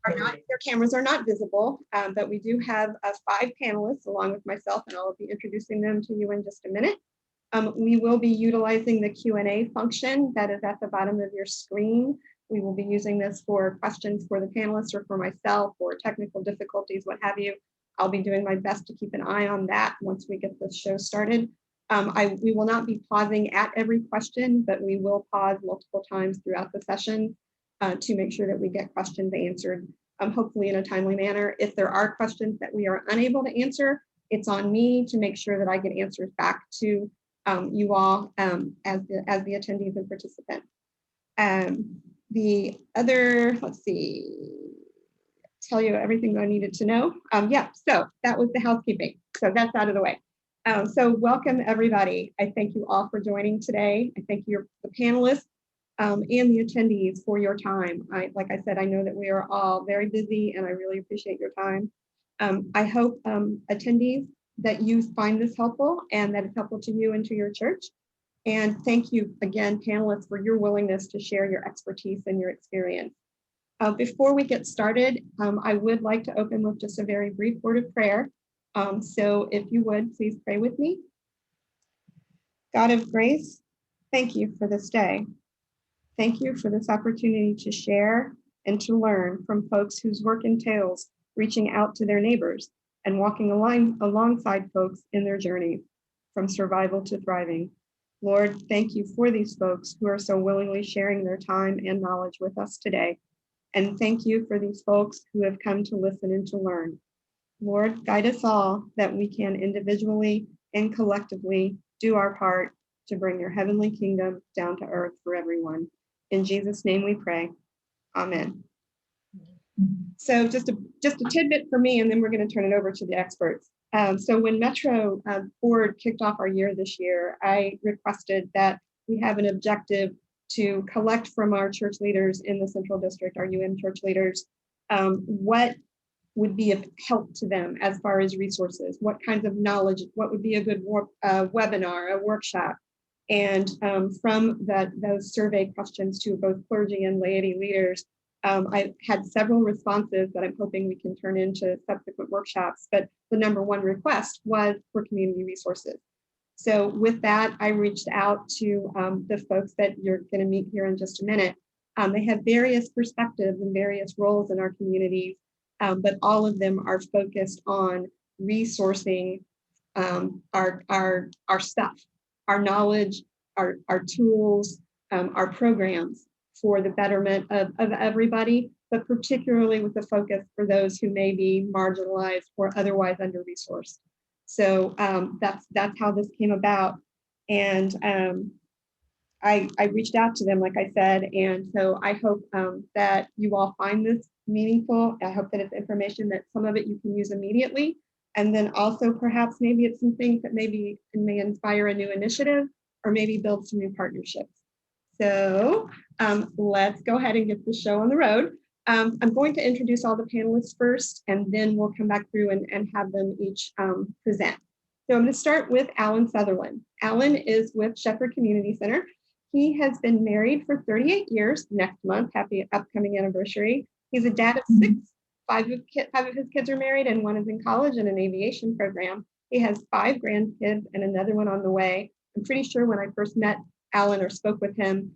their cameras are not visible, but we do have 5 panelists along with myself, and I'll be introducing them to you in just a minute. We will be utilizing the Q&A function that is at the bottom of your screen. We will be using this for questions for the panelists or for myself, or technical difficulties, what have you. I'll be doing my best to keep an eye on that once we get this show started. We will not be pausing at every question, but we will pause multiple times throughout the session to make sure that we get questions answered, hopefully in a timely manner. If there are questions that we are unable to answer, it's on me to make sure that I get answers back to you all as the attendees and participants. The other, let's see, tell you everything I needed to know. Yeah, so that was the housekeeping. So that's out of the way. So welcome everybody. I thank you all for joining today. I thank you, the panelists and the attendees, for your time. Like I said, I know that we are all very busy and I really appreciate your time. I hope attendees that you find this helpful and that it's helpful to you and to your church. And thank you again, panelists, for your willingness to share your expertise and your experience. Before we get started, I would like to open with just a very brief word of prayer. So if you would, please pray with me. God of grace, thank you for this day. Thank you for this opportunity to share and to learn from folks whose work entails reaching out to their neighbors and walking alongside folks in their journey from survival to thriving. Lord, thank you for these folks who are so willingly sharing their time and knowledge with us today. And thank you for these folks who have come to listen and to learn. Lord, guide us all that we can individually and collectively do our part to bring your heavenly kingdom down to earth for everyone. In Jesus' name we pray. Amen. So just a tidbit for me, and then we're going to turn it over to the experts. So when Metro Board kicked off our year this year, I requested that we have an objective to collect from our church leaders in the Central District, our church leaders, what would be of help to them as far as resources, what kinds of knowledge, what would be a good webinar, a workshop. And from those survey questions to both clergy and laity leaders, I had several responses that I'm hoping we can turn into subsequent workshops, but the number one request was for community resources. So with that, I reached out to the folks that you're going to meet here in just a minute. They have various perspectives and various roles in our communities, but all of them are focused on resourcing our stuff, our knowledge, our tools, our programs for the betterment of everybody, but particularly with the focus for those who may be marginalized or otherwise under-resourced. So that's how this came about. And I reached out to them, like I said, and so I hope that you all find this meaningful. I hope that it's information that some of it you can use immediately. And then also perhaps maybe it's some things that maybe may inspire a new initiative or maybe build some new partnerships. So let's go ahead and get the show on the road. I'm going to introduce all the panelists first, and then we'll come back through and have them each present. So I'm going to start with Alan Sutherland. Alan is with Shepherd Community Center. He has been married for 38 years next month. Happy upcoming anniversary. He's a dad of 6. 5 of his kids are married, and 1 is in college in an aviation program. He has 5 grandkids and another one on the way. I'm pretty sure when I first met Alan or spoke with him,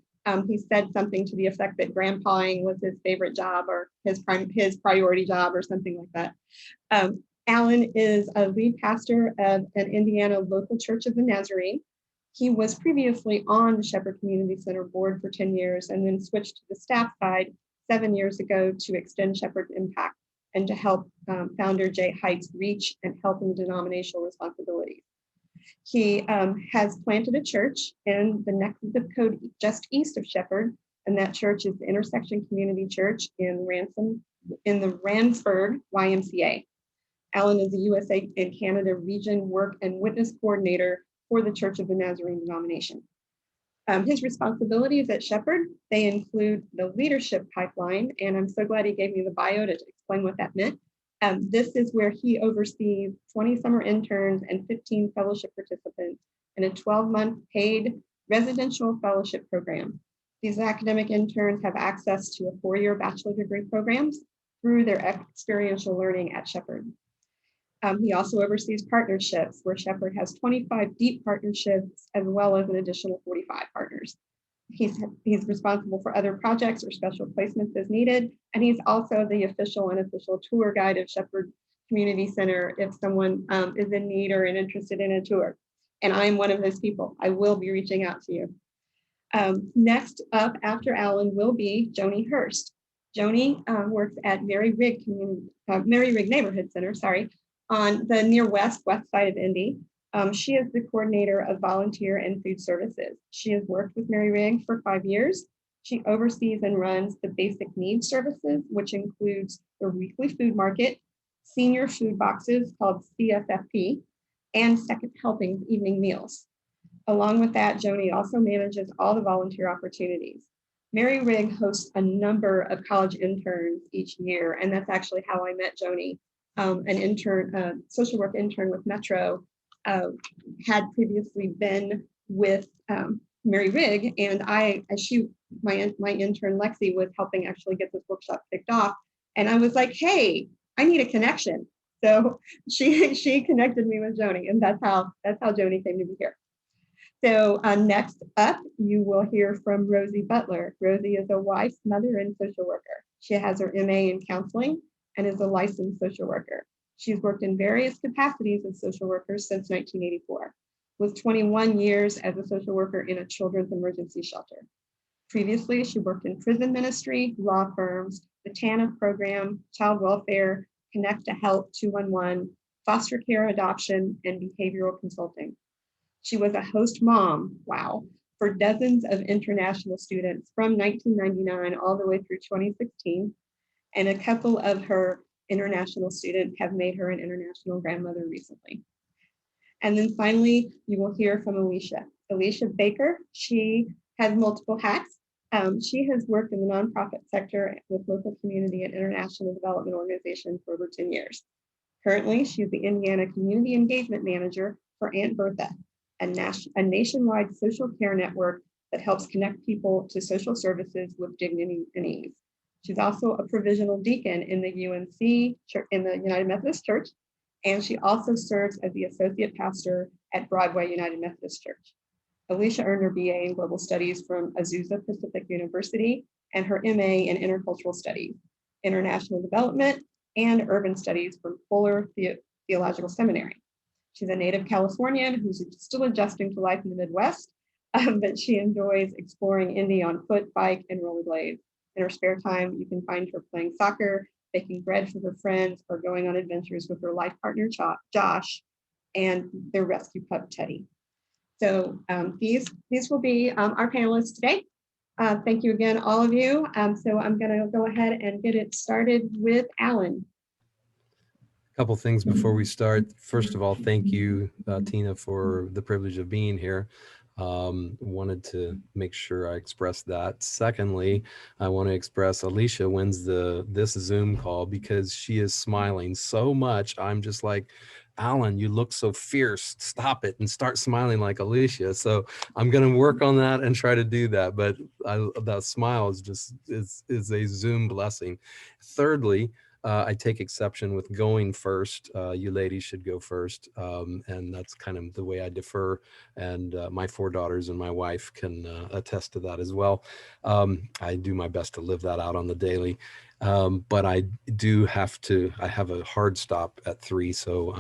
he said something to the effect that grandpaing was his favorite job or his priority job or something like that. Alan is a lead pastor of an Indiana local church of the Nazarene. He was previously on the Shepherd Community Center board for 10 years and then switched to the staff side 7 years ago to extend Shepherd's impact and to help founder Jay Heights reach and help in denominational responsibilities. He has planted a church in the next zip code just east of Shepherd, and that church is the Intersection Community Church in the Randsburg YMCA. Alan is the USA and Canada Region Work and Witness Coordinator for the Church of the Nazarene denomination. His responsibilities at Shepherd, they include the leadership pipeline, and I'm so glad he gave me the bio to explain what that meant. This is where he oversees 20 summer interns and 15 fellowship participants in a 12-month paid residential fellowship program. These academic interns have access to a 4-year bachelor degree programs, through their experiential learning at Shepherd. He also oversees partnerships, where Shepherd has 25 deep partnerships as well as an additional 45 partners. He's responsible for other projects or special placements as needed, and he's also the official and unofficial tour guide of Shepherd Community Center if someone is in need or interested in a tour. And I'm one of those people. I will be reaching out to you. Next up after Alan will be Joni Hurst. Joni works at Mary Rigg Neighborhood Center, on the near west side of Indy. She is the coordinator of volunteer and food services. She has worked with Mary Rigg for 5 years. She oversees and runs the basic needs services, which includes the weekly food market, senior food boxes called CFFP, and second helpings evening meals. Along with that, Joni also manages all the volunteer opportunities. Mary Rigg hosts a number of college interns each year, and that's actually how I met Joni. An social work intern with Metro, had previously been with Mary Rigg, and my intern Lexi was helping actually get this workshop kicked off, and I was like, hey, I need a connection. So she connected me with Joni, and that's how Joni came to be here. So next up, you will hear from Rosie Butler. Rosie is a wife, mother, and social worker. She has her MA in counseling and is a licensed social worker. She's worked in various capacities as social worker since 1984, with 21 years as a social worker in a children's emergency shelter. Previously, she worked in prison ministry, law firms, the TANF program, child welfare, Connect to Help 211, foster care adoption, and behavioral consulting. She was a host mom, wow, for dozens of international students from 1999 all the way through 2016. And a couple of her international students have made her an international grandmother recently. And then finally, you will hear from Alicia. Alicia Baker, she has multiple hats. She has worked in the nonprofit sector with local community and international development organizations for over 10 years. Currently, she's the Indiana Community Engagement Manager for Aunt Bertha, a nationwide social care network that helps connect people to social services with dignity and ease. She's also a provisional deacon in the UNC, in the United Methodist Church, and she also serves as the associate pastor at Broadway United Methodist Church. Alicia earned her BA in Global Studies from Azusa Pacific University and her MA in Intercultural Studies, International Development, and Urban Studies from Fuller Theological Seminary. She's a native Californian who's still adjusting to life in the Midwest, but she enjoys exploring Indy on foot, bike, and rollerblades. In her spare time, you can find her playing soccer, baking bread for her friends, or going on adventures with her life partner, Josh, and their rescue pup, Teddy. So these will be our panelists today. Thank you again, all of you. So I'm going to go ahead and get it started with Alan. Couple things before we start. First of all, thank you, Tina, for the privilege of being here. Wanted to make sure I expressed that. Secondly, I want to express Alicia wins this Zoom call because she is smiling so much. I'm just like, Alan, you look so fierce. Stop it and start smiling like Alicia. So I'm going to work on that and try to do that. But that smile is just is a Zoom blessing. Thirdly, I take exception with going first. You ladies should go first. And that's kind of the way I defer. And my 4 daughters and my wife can attest to that as well. I do my best to live that out on the daily. But I have a hard stop at 3. So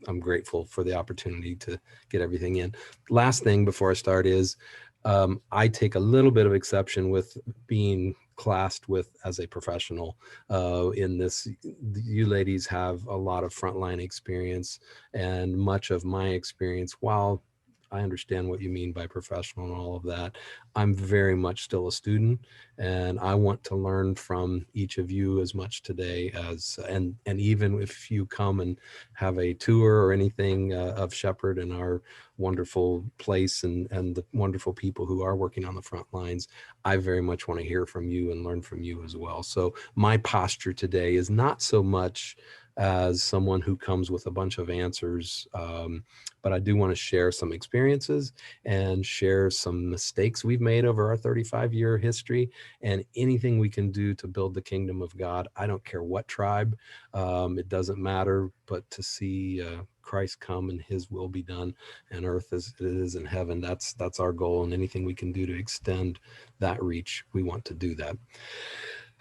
I'm grateful for the opportunity to get everything in. Last thing before I start is I take a little bit of exception with being classed with as a professional in this. You ladies have a lot of frontline experience, and much of my experience, while I understand what you mean by professional and all of that, I'm very much still a student, and I want to learn from each of you as much today as, and even if you come and have a tour or anything of Shepherd and our wonderful place and the wonderful people who are working on the front lines, I very much want to hear from you and learn from you as well. So my posture today is not so much as someone who comes with a bunch of answers, but I do want to share some experiences and share some mistakes we've made over our 35-year history, and anything we can do to build the kingdom of God. I don't care what tribe, it doesn't matter, but to see Christ come and his will be done on earth as it is in heaven. That's our goal, and anything we can do to extend that reach, we want to do that.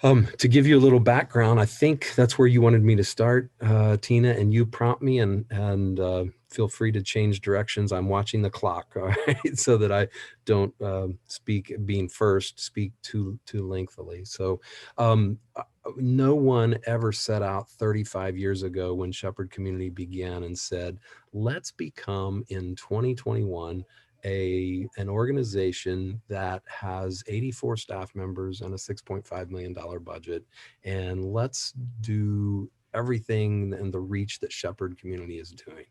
To give you a little background, I think that's where you wanted me to start, Tina, and you prompt me, and feel free to change directions. I'm watching the clock, all right, so that I don't speak too lengthily. So no one ever set out 35 years ago when Shepherd Community began and said, let's become in 2021 an organization that has 84 staff members and a $6.5 million budget, and let's do everything and the reach that Shepherd Community is doing.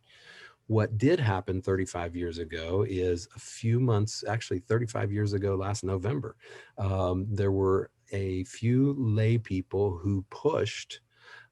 What did happen 35 years ago is a few months, actually 35 years ago, last November, there were a few lay people who pushed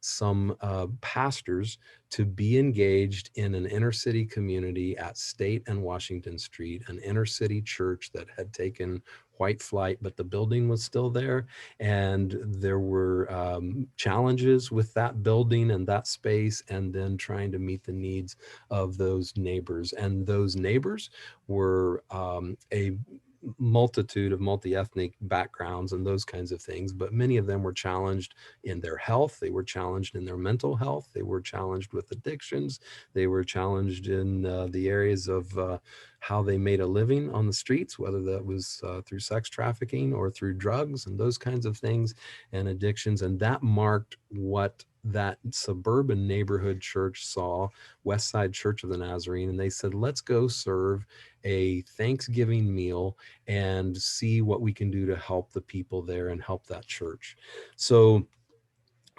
some pastors to be engaged in an inner city community at State and Washington Street, an inner city church that had taken white flight, but the building was still there. And there were challenges with that building and that space, and then trying to meet the needs of those neighbors. And those neighbors were a multitude of multi-ethnic backgrounds and those kinds of things, but many of them were challenged in their health, they were challenged in their mental health, they were challenged with addictions, they were challenged in the areas of how they made a living on the streets, whether that was through sex trafficking or through drugs and those kinds of things and addictions. And that marked what that suburban neighborhood church saw, Westside Church of the Nazarene, and they said, let's go serve a Thanksgiving meal and see what we can do to help the people there and help that church. So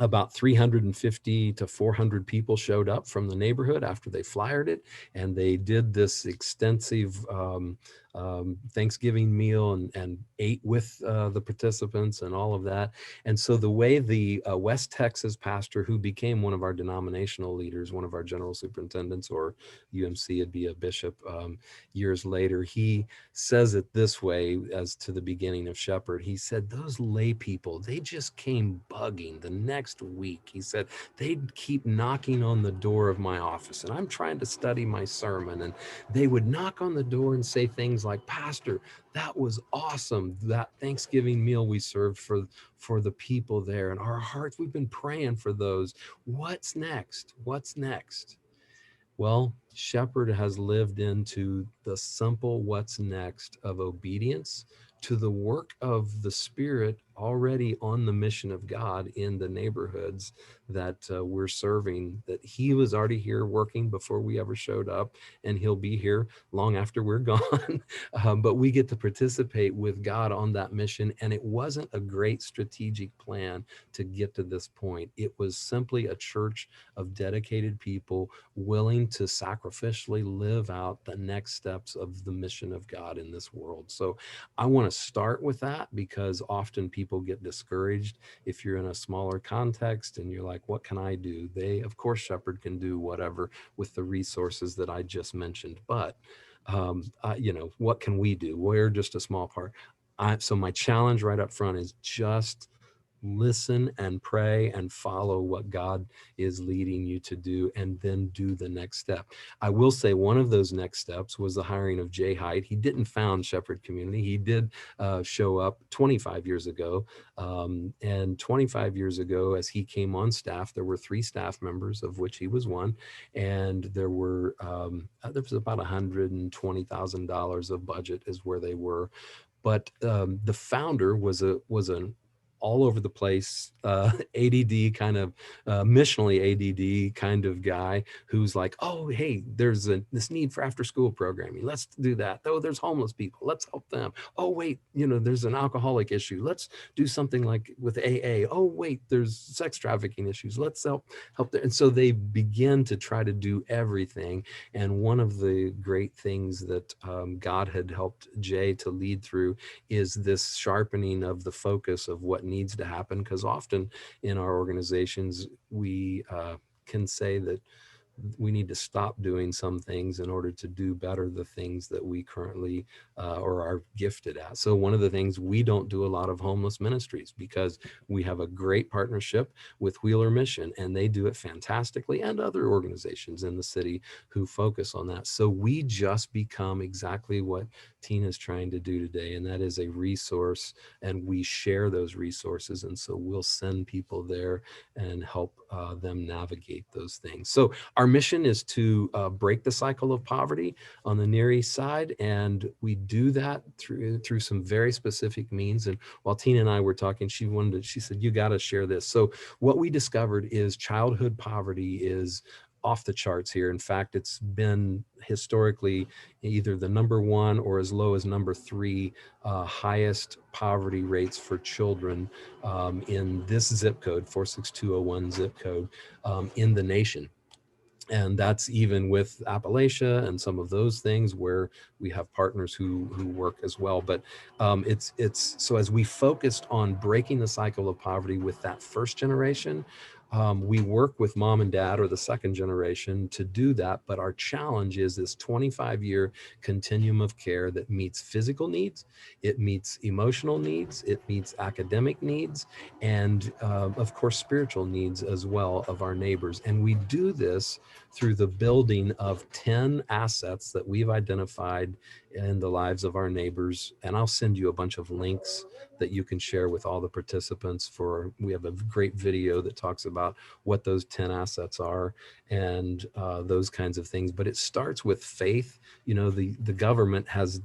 about 350 to 400 people showed up from the neighborhood after they flyered it, and they did this extensive Thanksgiving meal and ate with the participants and all of that. And so the way the West Texas pastor, who became one of our denominational leaders, one of our general superintendents, or UMC, it'd be a bishop years later, he says it this way as to the beginning of Shepherd. He said, those lay people, they just came bugging the next week. He said, they'd keep knocking on the door of my office, and I'm trying to study my sermon, and they would knock on the door and say things like, Pastor, that was awesome, that Thanksgiving meal we served for the people there, and our hearts, we've been praying for those. What's next? What's next? Well, Shepherd has lived into the simple what's next of obedience to the work of the Spirit already on the mission of God in the neighborhoods that we're serving, that he was already here working before we ever showed up, and he'll be here long after we're gone. But we get to participate with God on that mission. And it wasn't a great strategic plan to get to this point. It was simply a church of dedicated people willing to sacrificially live out the next steps of the mission of God in this world. So I want to start with that, because often people get discouraged if you're in a smaller context and you're like, what can I do? Of course, Shepherd can do whatever with the resources that I just mentioned, but what can we do? We're just a small part. So my challenge right up front is just listen and pray and follow what God is leading you to do, and then do the next step. I will say one of those next steps was the hiring of Jay Hyde. He didn't found Shepherd Community. He did show up 25 years ago. And 25 years ago, as he came on staff, there were 3 staff members, of which he was one. And there was about $120,000 of budget is where they were. But the founder was an all over the place, ADD kind of, missionally ADD kind of guy, who's like, oh, hey, there's this need for after school programming. Let's do that. Oh, there's homeless people. Let's help them. Oh, wait, there's an alcoholic issue. Let's do something like with AA. Oh, wait, there's sex trafficking issues. Let's help them. And so they begin to try to do everything. And one of the great things that God had helped Jay to lead through is this sharpening of the focus of what needs to happen, because often in our organizations we can say that we need to stop doing some things in order to do better the things that we currently or are gifted at. So one of the things, we don't do a lot of homeless ministries because we have a great partnership with Wheeler Mission, and they do it fantastically, and other organizations in the city who focus on that. So we just become exactly what Tina's trying to do today, and that is a resource, and we share those resources. And so we'll send people there and help them navigate those things. So our mission is to break the cycle of poverty on the Near East Side, and we do that through some very specific means. And while Tina and I were talking, she said, you got to share this. So what we discovered is childhood poverty is off the charts here. In fact, it's been historically either the number one or as low as number three highest poverty rates for children in this zip code, 46201 zip code, in the nation. And that's even with Appalachia and some of those things where we have partners who work as well. But it's so as we focused on breaking the cycle of poverty with that first generation, we work with mom and dad or the second generation to do that. But our challenge is this 25-year continuum of care that meets physical needs, it meets emotional needs, it meets academic needs, and of course, spiritual needs as well of our neighbors. And we do this through the building of 10 assets that we've identified in the lives of our neighbors. And I'll send you a bunch of links that you can share with all the participants. We have a great video that talks about what those 10 assets are and those kinds of things. But it starts with faith. You know, the government has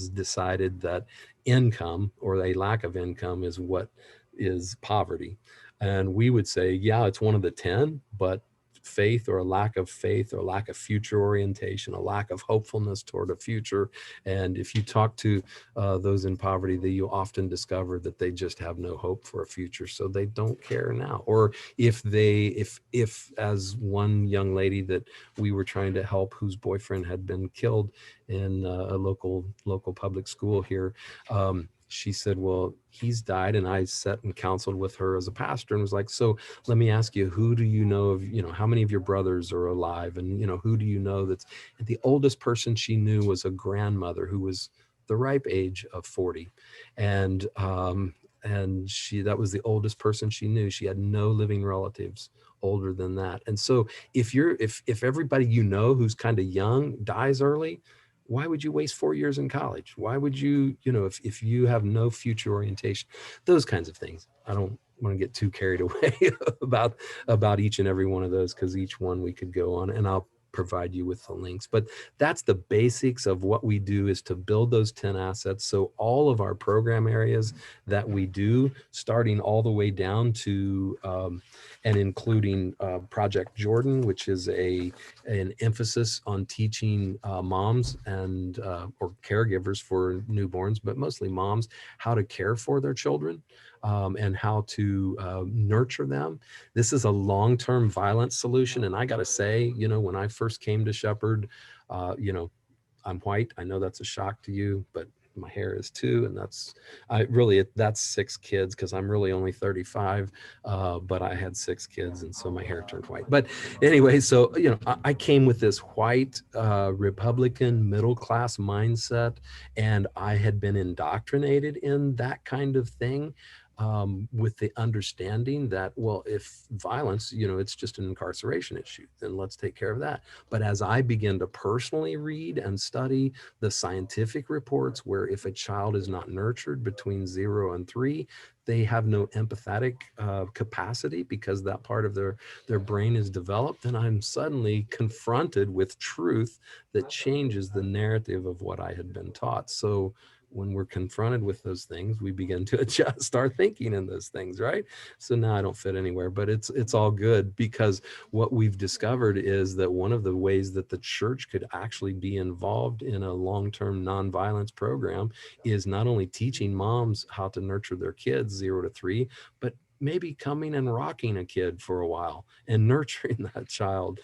decided that income or a lack of income is what is poverty. And we would say, yeah, it's one of the 10, but faith or a lack of faith or lack of future orientation, a lack of hopefulness toward a future. And if you talk to those in poverty, that you often discover that they just have no hope for a future. So they don't care now. Or if as one young lady that we were trying to help whose boyfriend had been killed in a local public school here, she said, well, he's died. And I sat and counseled with her as a pastor and was like, so let me ask you, who do you know of, how many of your brothers are alive? And, who do you know that's, and the oldest person she knew was a grandmother who was the ripe age of 40. And that was the oldest person she knew. She had no living relatives older than that. And so if everybody who's kind of young dies early, why would you waste 4 years in college? Why would you, if you have no future orientation, those kinds of things. I don't want to get too carried away about each and every one of those, because each one we could go on, and I'll provide you with the links. But that's the basics of what we do, is to build those 10 assets. So all of our program areas that we do, starting all the way down to and including Project Jordan, which is an emphasis on teaching moms and or caregivers for newborns, but mostly moms, how to care for their children and how to nurture them. This is a long-term violence solution. And I got to say, when I first came to Shepherd, I'm white. I know that's a shock to you, but my hair is too. And that's 6 kids, because I'm really only 35, but I had 6 kids. And so my hair turned white. But anyway, so, I came with this white Republican middle-class mindset, and I had been indoctrinated in that kind of thing. With the understanding that, well, if violence, it's just an incarceration issue, then let's take care of that. But as I began to personally read and study the scientific reports, where if a child is not nurtured between 0 and 3, they have no empathetic capacity, because that part of their brain is developed. And I'm suddenly confronted with truth that changes the narrative of what I had been taught. So when we're confronted with those things, we begin to adjust our thinking in those things, right? So now I don't fit anywhere, but it's all good, because what we've discovered is that one of the ways that the church could actually be involved in a long-term nonviolence program is not only teaching moms how to nurture their kids 0 to 3, but maybe coming and rocking a kid for a while and nurturing that child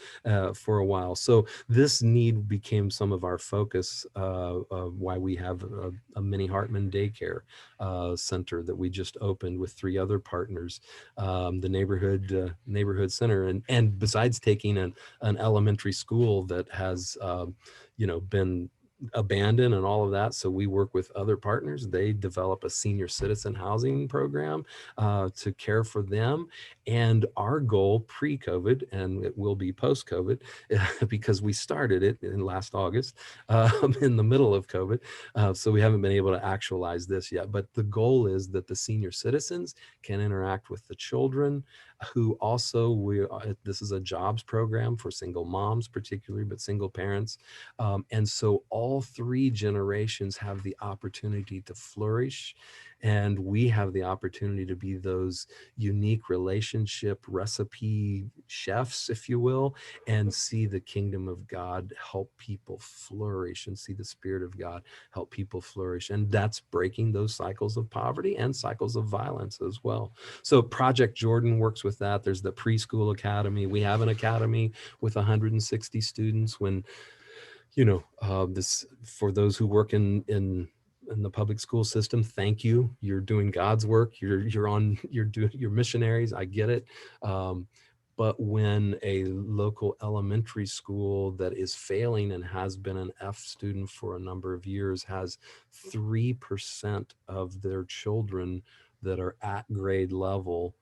for a while. So this need became some of our focus, why we have a mini Hartman daycare center that we just opened with 3 other partners, the neighborhood center. And besides taking an elementary school that has, been abandoned and all of that. So we work with other partners. They develop a senior citizen housing program to care for them. And our goal pre-COVID, and it will be post-COVID, because we started it in last August, in the middle of COVID. So we haven't been able to actualize this yet. But the goal is that the senior citizens can interact with the children, who also, this is a jobs program for single moms particularly, but single parents. And so all 3 generations have the opportunity to flourish. And we have the opportunity to be those unique relationship recipe chefs, if you will, and see the kingdom of God help people flourish, and see the Spirit of God help people flourish. And that's breaking those cycles of poverty and cycles of violence as well. So Project Jordan works with that. There's the preschool academy. We have an academy with 160 students. When this, for those who work in the public school system, thank you. You're doing God's work. You're missionaries. I get it. But when a local elementary school that is failing and has been an F student for a number of years has 3% of their children that are at grade level,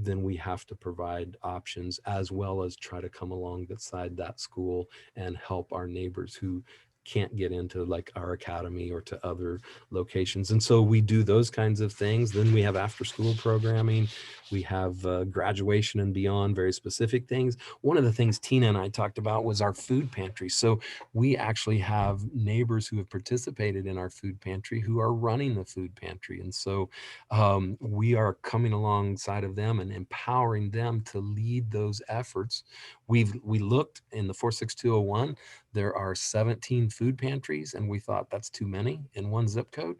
then we have to provide options, as well as try to come alongside that school and help our neighbors who can't get into like our academy or to other locations. And so we do those kinds of things. Then we have after school programming. We have graduation and beyond, very specific things. One of the things Tina and I talked about was our food pantry. So we actually have neighbors who have participated in our food pantry who are running the food pantry. And so we are coming alongside of them and empowering them to lead those efforts. We looked in the 46201, there are 17 food pantries, and we thought that's too many in one zip code.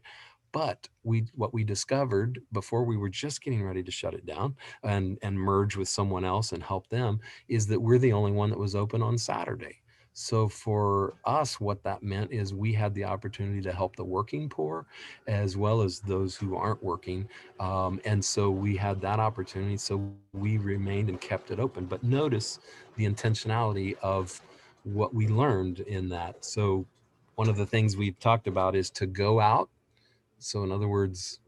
But what we discovered before we were just getting ready to shut it down and merge with someone else and help them is that we're the only one that was open on Saturday. So for us, what that meant is we had the opportunity to help the working poor as well as those who aren't working. And so we had that opportunity. So we remained and kept it open. But notice the intentionality of what we learned in that. So one of the things we've talked about is to go out. So in other words,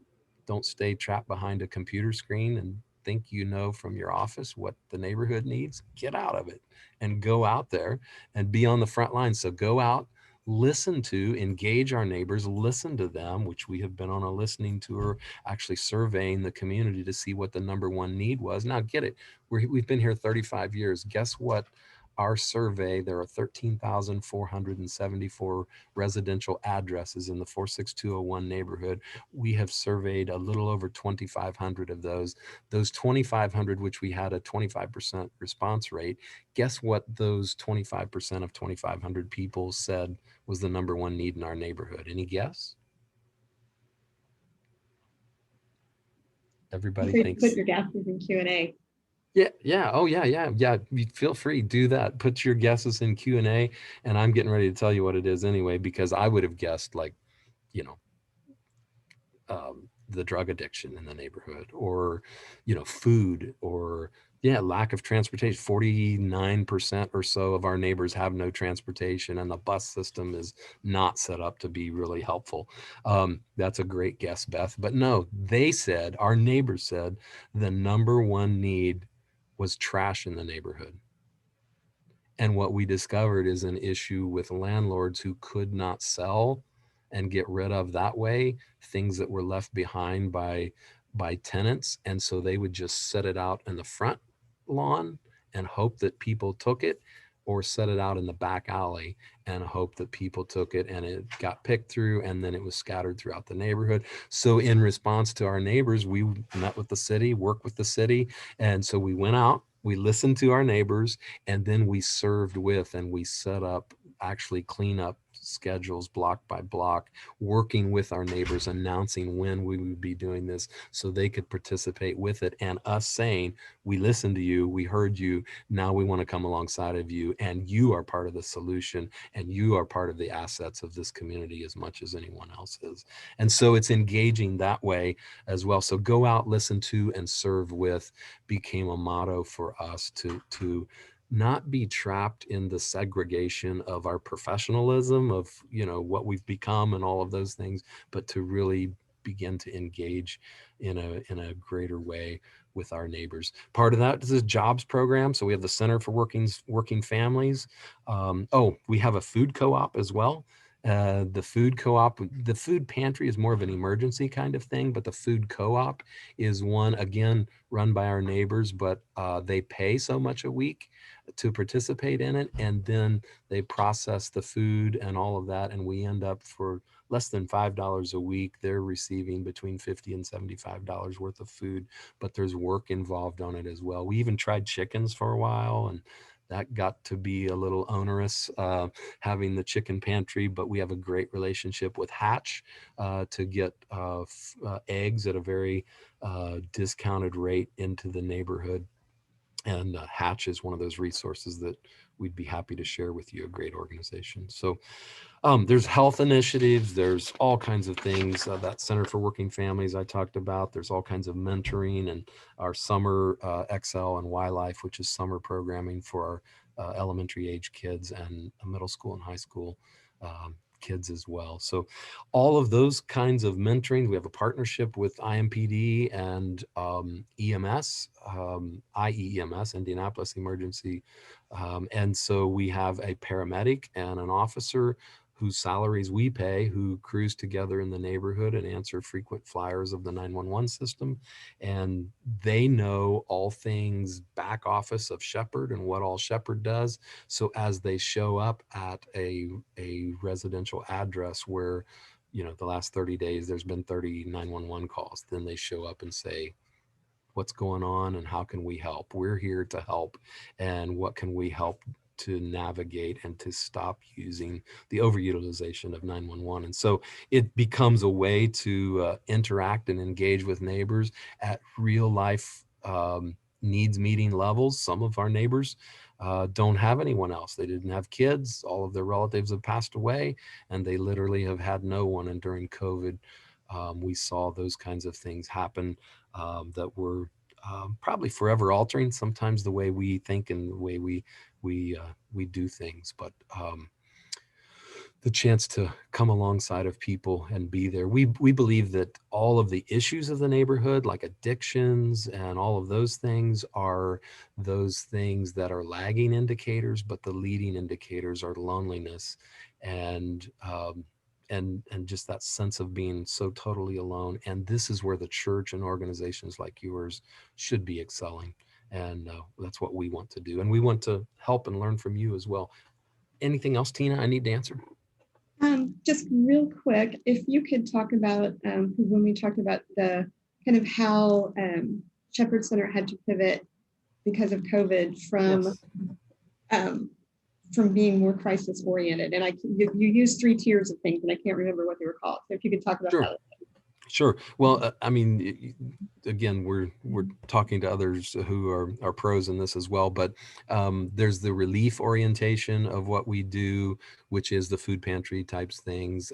don't stay trapped behind a computer screen and think you know from your office what the neighborhood needs. Get out of it and go out there and be on the front line. So go out, listen to, engage our neighbors, listen to them, which we have been on a listening tour, actually surveying the community to see what the number 1 need was. Now get it, we've been here 35 years. Guess what? Our survey, there are 13,474 residential addresses in the 46201 neighborhood. We have surveyed a little over 2,500 of those. Those 2,500, which we had a 25% response rate, guess what those 25% of 2,500 people said was the number 1 need in our neighborhood? Any guess? Everybody thinks. Put your guesses in Q&A. Yeah. Oh, yeah. Feel free, do that. Put your guesses in Q&A, and I'm getting ready to tell you what it is anyway, because I would have guessed like, the drug addiction in the neighborhood, or, food, or lack of transportation. 49% or so of our neighbors have no transportation, and the bus system is not set up to be really helpful. That's a great guess, Beth. But no, our neighbors said the number 1 need was trash in the neighborhood. And what we discovered is an issue with landlords who could not sell and get rid of that way things that were left behind by tenants. And so they would just set it out in the front lawn and hope that people took it, or set it out in the back alley and hope that people took it, and it got picked through, and then it was scattered throughout the neighborhood. So in response to our neighbors, we met with the city, worked with the city. And so we went out, we listened to our neighbors, and then we served with, and we set up actually cleanup schedules block by block, working with our neighbors, announcing when we would be doing this so they could participate with it, and us saying, we listened to you, we heard you, now we want to come alongside of you, and you are part of the solution, and you are part of the assets of this community as much as anyone else is. And so it's engaging that way as well. So go out, listen to, and serve with became a motto for us to not be trapped in the segregation of our professionalism of, you know, what we've become and all of those things, but to really begin to engage in a greater way with our neighbors. Part of that is a jobs program. So we have the Center for Working Families. We have a food co-op as well. The food co-op, the food pantry is more of an emergency kind of thing, but the food co-op is one, again, run by our neighbors, but they pay so much a week to participate in it, and then they process the food and all of that, and we end up for less than $5 a week. They're receiving between $50 and $75 worth of food, but there's work involved on it as well. We even tried chickens for a while, and that got to be a little onerous, having the chicken pantry, but we have a great relationship with Hatch to get eggs at a very discounted rate into the neighborhood. And Hatch is one of those resources that we'd be happy to share with you, a great organization. So there's health initiatives, there's all kinds of things, that Center for Working Families I talked about, there's all kinds of mentoring, and our summer XL and Y Life, which is summer programming for our elementary age kids and middle school and high school kids as well. So all of those kinds of mentoring, we have a partnership with IMPD and EMS, IEEMS, Indianapolis Emergency. And so we have a paramedic and an officer whose salaries we pay, who cruise together in the neighborhood and answer frequent flyers of the 911 system. And they know all things back office of Shepherd and what all Shepherd does. So as they show up at a residential address where, you know, the last 30 days, there's been 30 911 calls, then they show up and say, what's going on and how can we help? We're here to help. And what can we help to navigate and to stop using the overutilization of 911? And so it becomes a way to interact and engage with neighbors at real life needs meeting levels. Some of our neighbors don't have anyone else. They didn't have kids. All of their relatives have passed away, and they literally have had no one. And during COVID, we saw those kinds of things happen that were probably forever altering sometimes the way we think and the way we do things. But the chance to come alongside of people and be there. We believe that all of the issues of the neighborhood, like addictions and all of those things, are those things that are lagging indicators, but the leading indicators are loneliness and just that sense of being so totally alone. And this is where the church and organizations like yours should be excelling. And that's what we want to do. And we want to help and learn from you as well. Anything else, Tina, I need to answer? Just real quick, if you could talk about, when we talked about the kind of how Shepherd Center had to pivot because of COVID from being more crisis oriented. And you used 3 tiers of things, and I can't remember what they were called. So if you could talk about that. Sure. Well, I mean, again, we're talking to others who are pros in this as well, but there's the relief orientation of what we do, which is the food pantry types things.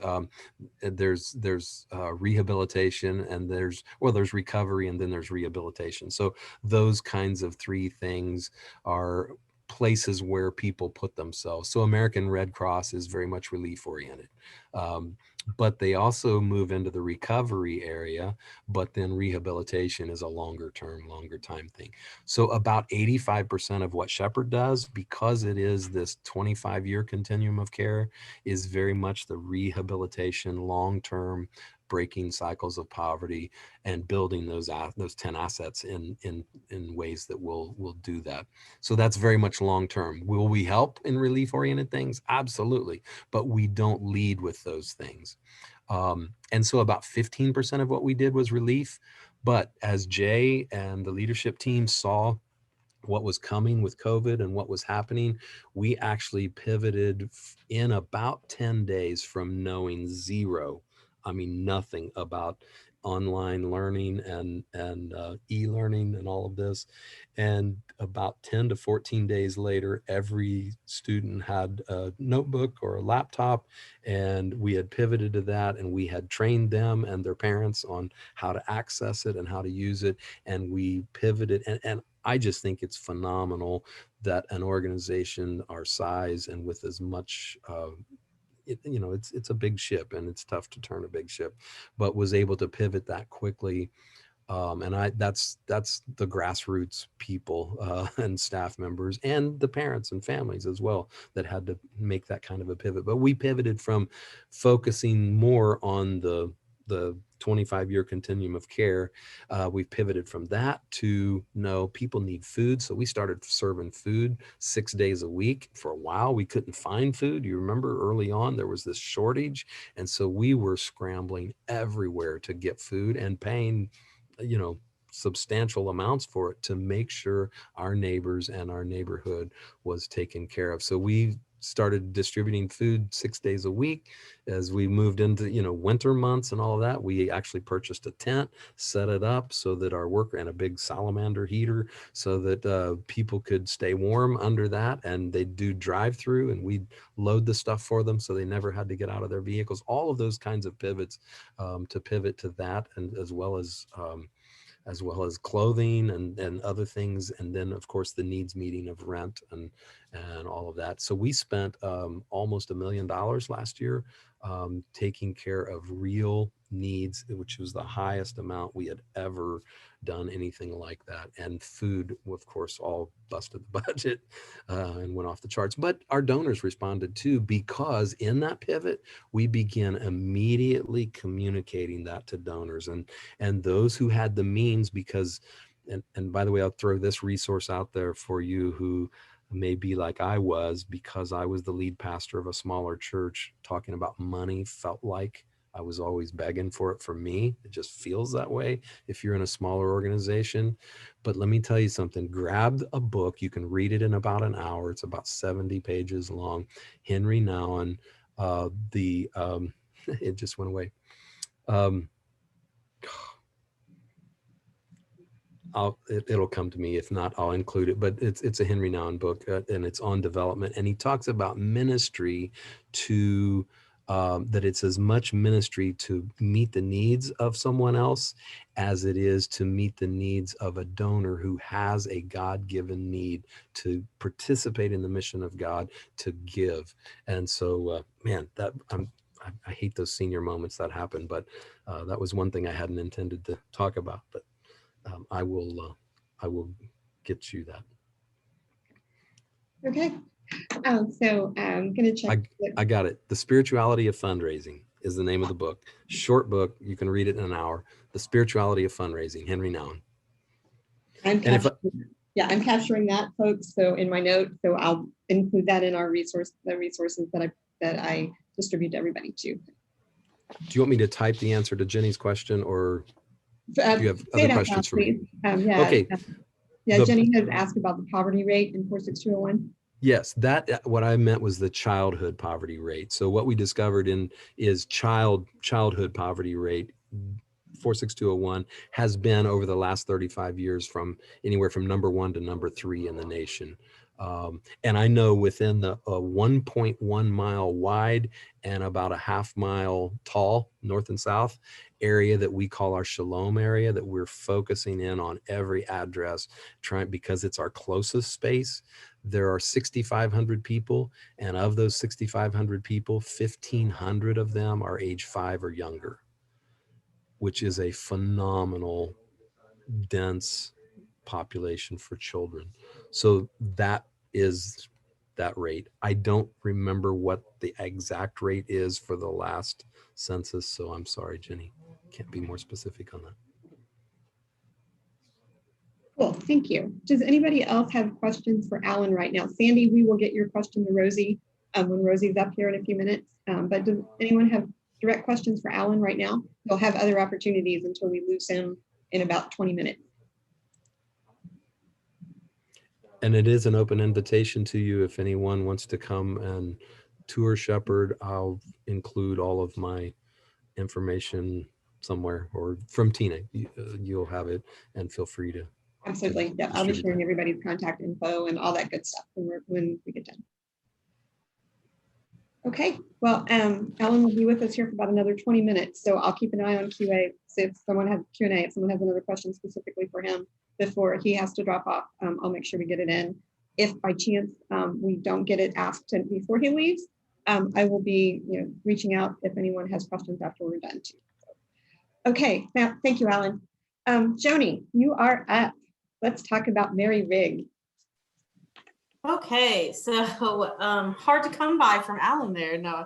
There's rehabilitation, and there's recovery, and then there's rehabilitation. So those kinds of 3 things are places where people put themselves. So American Red Cross is very much relief oriented. But they also move into the recovery area, but then rehabilitation is a longer time thing. So about 85% of what Shepherd does, because it is this 25-year continuum of care, is very much the rehabilitation, long-term, breaking cycles of poverty and building those 10 assets in ways that will do that. So that's very much long-term. Will we help in relief-oriented things? Absolutely. But we don't lead with those things. And so about 15% of what we did was relief. But as Jay and the leadership team saw what was coming with COVID and what was happening, we actually pivoted in about 10 days from knowing zero, I mean, nothing about online learning and e-learning and all of this. And about 10 to 14 days later, every student had a notebook or a laptop, and we had pivoted to that, and we had trained them and their parents on how to access it and how to use it. And we pivoted, and I just think it's phenomenal that an organization our size and with as much it's a big ship, and it's tough to turn a big ship, but was able to pivot that quickly. And that's the grassroots people and staff members and the parents and families as well that had to make that kind of a pivot. But we pivoted from focusing more on the 25-year continuum of care. We've pivoted from that to no, people need food. So we started serving food 6 days a week. For a while, we couldn't find food. You remember early on, there was this shortage. And so we were scrambling everywhere to get food and paying, substantial amounts for it to make sure our neighbors and our neighborhood was taken care of. So we started distributing food 6 days a week. As we moved into winter months and all of that, we actually purchased a tent, set it up so that our worker, and a big salamander heater so that people could stay warm under that, and they'd do drive-through, and we'd load the stuff for them so they never had to get out of their vehicles. All of those kinds of pivots to pivot to that, and as well as clothing and other things. And then of course the needs meeting of rent and all of that. So we spent almost $1 million last year taking care of real needs, which was the highest amount we had ever done anything like that. And food, of course, all busted the budget and went off the charts. But our donors responded too, because in that pivot, we began immediately communicating that to donors and those who had the means, because, and by the way, I'll throw this resource out there for you who may be like I was, because I was the lead pastor of a smaller church. Talking about money felt like I was always begging for it. For me, it just feels that way if you're in a smaller organization. But let me tell you something, grab a book. You can read it in about an hour. It's about 70 pages long. Henry Nouwen, it just went away. It'll come to me. If not, I'll include it. But it's a Henry Nouwen book, and it's on development. And he talks about ministry to that it's as much ministry to meet the needs of someone else as it is to meet the needs of a donor who has a God-given need to participate in the mission of God, to give. And so, man, I hate those senior moments that happen. But that was one thing I hadn't intended to talk about. But I will get you that. Okay. So I'm going to check. I got it. The Spirituality of Fundraising is the name of the book. Short book. You can read it in an hour. The Spirituality of Fundraising, Henry Nouwen. I'm capturing that, folks. So in my notes, so I'll include that in our the resources that I distribute to everybody too. Do you want me to type the answer to Jenny's question, or do you have other questions for me? Yeah. Okay. Jenny has asked about the poverty rate in 46201. Yes, what I meant was the childhood poverty rate. So what we discovered is childhood poverty rate. 46201 has been over the last 35 years from anywhere from number 1 to number 3 in the nation. And I know within the 1.1 mile wide and about a half mile tall, north and south area that we call our Shalom area, that we're focusing in on every address, because it's our closest space. There are 6,500 people, and of those 6,500 people, 1,500 of them are age 5 or younger, which is a phenomenal, dense population for children. So that is that rate. I don't remember what the exact rate is for the last census, so I'm sorry, Jenny. Can't be more specific on that. Cool, thank you. Does anybody else have questions for Alan right now? Sandy, we will get your question to Rosie when Rosie's up here in a few minutes. But does anyone have direct questions for Alan right now? We'll have other opportunities until we lose him in about 20 minutes. And it is an open invitation to you if anyone wants to come and tour Shepherd. I'll include all of my information somewhere, or from Tina. You'll have it, and feel free to Absolutely. Yeah, I'll be distribute sharing that. everybody's contact info and all that good stuff when we get done. Okay, well, Alan will be with us here for about another 20 minutes, so I'll keep an eye on QA. So if someone has Q&A, if someone has another question specifically for him before he has to drop off, I'll make sure we get it in. If by chance we don't get it asked before he leaves, I will be reaching out if anyone has questions after we're done too. Okay, now, thank you, Alan. Joni, you are up. Let's talk about Mary Rig. Okay, so hard to come by from Alan there. No.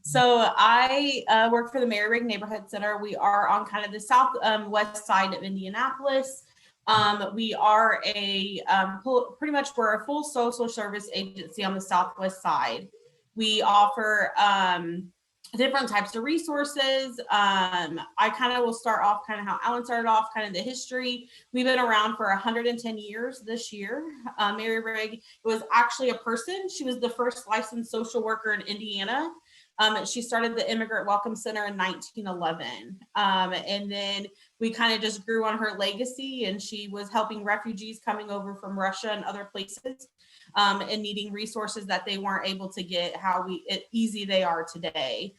So I work for the Mary Rig Neighborhood Center. We are on kind of the south west side of Indianapolis. We are pretty much we're a full social service agency on the southwest side. We offer different types of resources. I kind of will start off kind of how Alan started off, kind of the history. We've been around for 110 years this year. Mary Rig was actually a person. She was the first licensed social worker in Indiana. She started the Immigrant Welcome Center in 1911. And then we kind of just grew on her legacy, and she was helping refugees coming over from Russia and other places and needing resources that they weren't able to get easy they are today.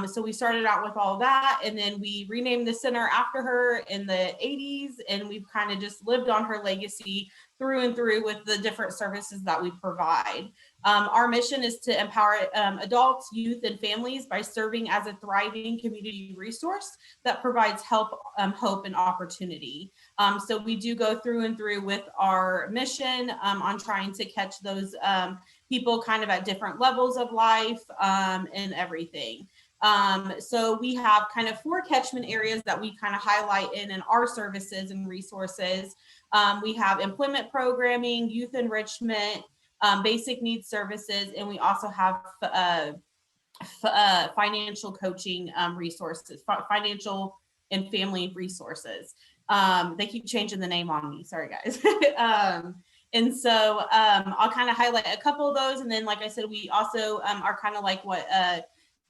So we started out with all that, and then we renamed the center after her in the 80s, and we've kind of just lived on her legacy through and through with the different services that we provide. Our mission is to empower adults, youth, and families by serving as a thriving community resource that provides help, hope, and opportunity. So we do go through and through with our mission on trying to catch those people kind of at different levels of life and everything. So we have kind of 4 catchment areas that we kind of highlight in our services and resources. We have employment programming, youth enrichment, basic needs services, and we also have financial coaching resources, financial and family resources. They keep changing the name on me. Sorry, guys. And so I'll kind of highlight a couple of those. And then, like I said, we also are kind of like what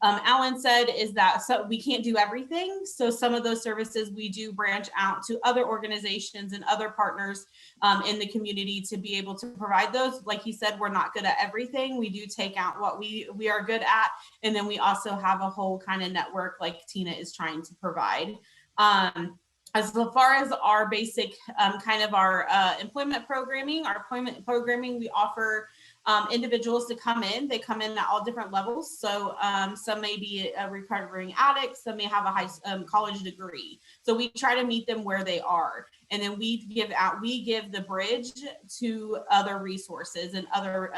Alan said, is that so we can't do everything. So some of those services we do branch out to other organizations and other partners in the community to be able to provide those. Like he said, we're not good at everything. We do take out what we are good at. And then we also have a whole kind of network like Tina is trying to provide. As far as our basic kind of our employment programming, we offer individuals to come in. They come in at all different levels. So some may be a recovering addict, some may have a high college degree. So we try to meet them where they are. And then we give the bridge to other resources and other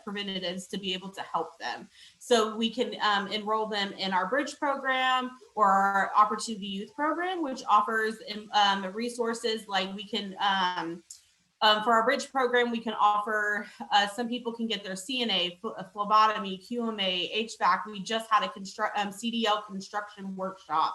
preventatives to be able to help them. So we can enroll them in our bridge program or our opportunity youth program, which offers resources like we can for our bridge program, we can offer, some people can get their CNA, phlebotomy, QMA, HVAC. We just had a CDL construction workshop.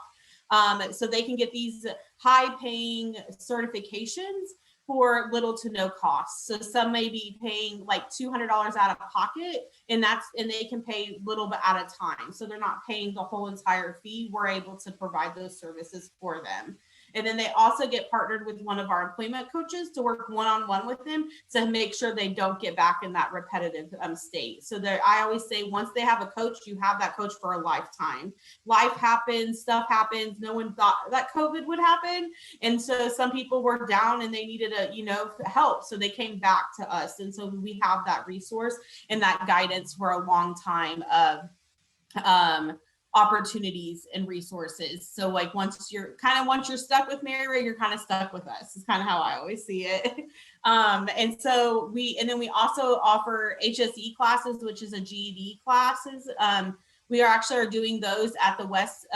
So they can get these high paying certifications for little to no cost. So some may be paying like $200 out of pocket, and they can pay little bit at a time. So they're not paying the whole entire fee. We're able to provide those services for them. And then they also get partnered with one of our employment coaches to work one-on-one with them to make sure they don't get back in that repetitive state. So I always say, once they have a coach, you have that coach for a lifetime. Life happens, stuff happens. No one thought that COVID would happen. And so some people were down and they needed help. So they came back to us. And so we have that resource and that guidance for a long time of opportunities and resources. So like once you're stuck with Mary Rig, you're kind of stuck with us. It's kind of how I always see it. And then we also offer HSE classes, which is a GED classes. We are doing those at the West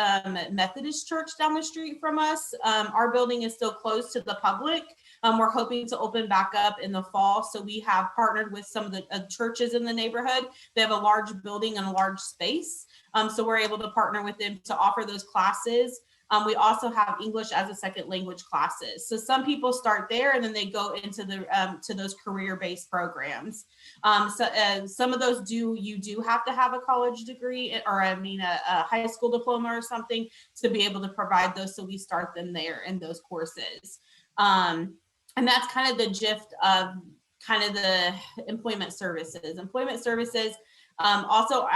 Methodist Church down the street from us. Our building is still closed to the public. We're hoping to open back up in the fall. So we have partnered with some of the churches in the neighborhood. They have a large building and a large space. So we're able to partner with them to offer those classes. We also have English as a second language classes. So some people start there and then they go into the to those career-based programs. Some of those you do have to have a college degree, or a high school diploma or something to be able to provide those. So we start them there in those courses. And that's kind of the gist of kind of the employment services. Employment services also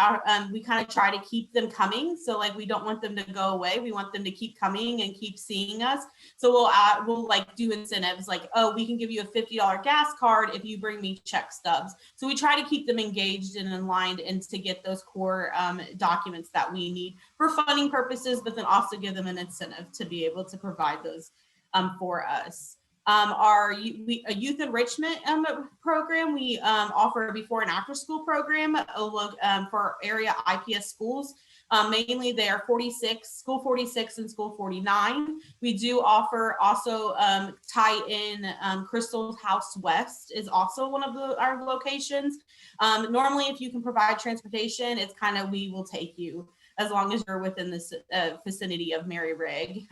we kind of try to keep them coming. So like, we don't want them to go away. We want them to keep coming and keep seeing us. So we'll like do incentives like, oh, we can give you a $50 gas card if you bring me check stubs. So we try to keep them engaged and aligned and to get those core documents that we need for funding purposes, but then also give them an incentive to be able to provide those for us. Our youth enrichment program, we offer a before and after school program for area IPS schools. Mainly they are school 46 and school 49. We do offer also tie in Crystal House West is also one of our locations. Normally, if you can provide transportation, it's kind of, we will take you as long as you're within this vicinity of Mary Rig.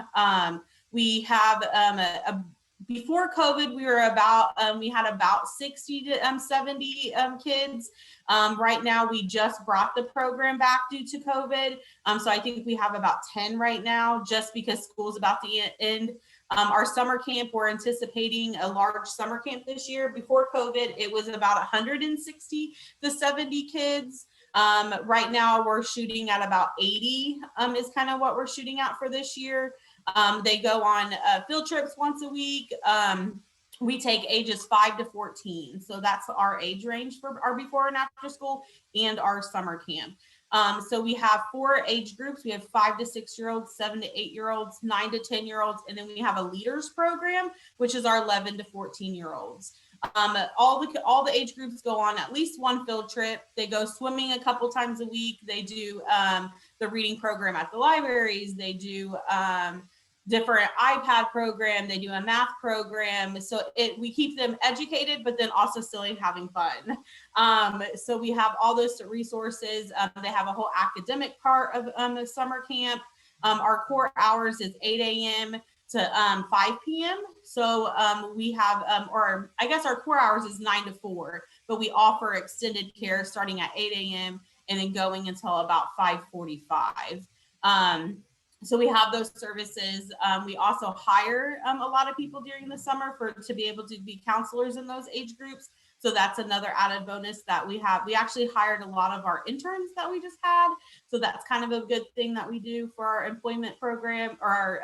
We have before COVID, we had about 60 to 70 kids. Right now, we just brought the program back due to COVID. So I think we have about 10 right now, just because school's about to end. Our summer camp, we're anticipating a large summer camp this year. Before COVID, it was about 160 to 70 kids. Right now, we're shooting at about 80 is kind of what we're shooting at for this year. They go on field trips once a week. We take ages 5 to 14. So that's our age range for our before and after school and our summer camp. So we have 4 age groups. We have 5 to 6-year-olds, 7 to 8-year-olds, 9 to 10-year-olds. And then we have a leaders program, which is our 11 to 14-year-olds. All the age groups go on at least one field trip. They go swimming a couple times a week. They do the reading program at the libraries. They do different iPad program. They do a math program. So we keep them educated, but then also still having fun. So we have all those resources. They have a whole academic part of the summer camp. Our core hours is 8 a.m. to 5 p.m. So we have, or I guess our core hours is 9 to 4, but we offer extended care starting at 8 a.m. and then going until about 5:45. So we have those services. We also hire a lot of people during the summer to be able to be counselors in those age groups. So that's another added bonus that we have. We actually hired a lot of our interns that we just had. So that's kind of a good thing that we do for our employment program or our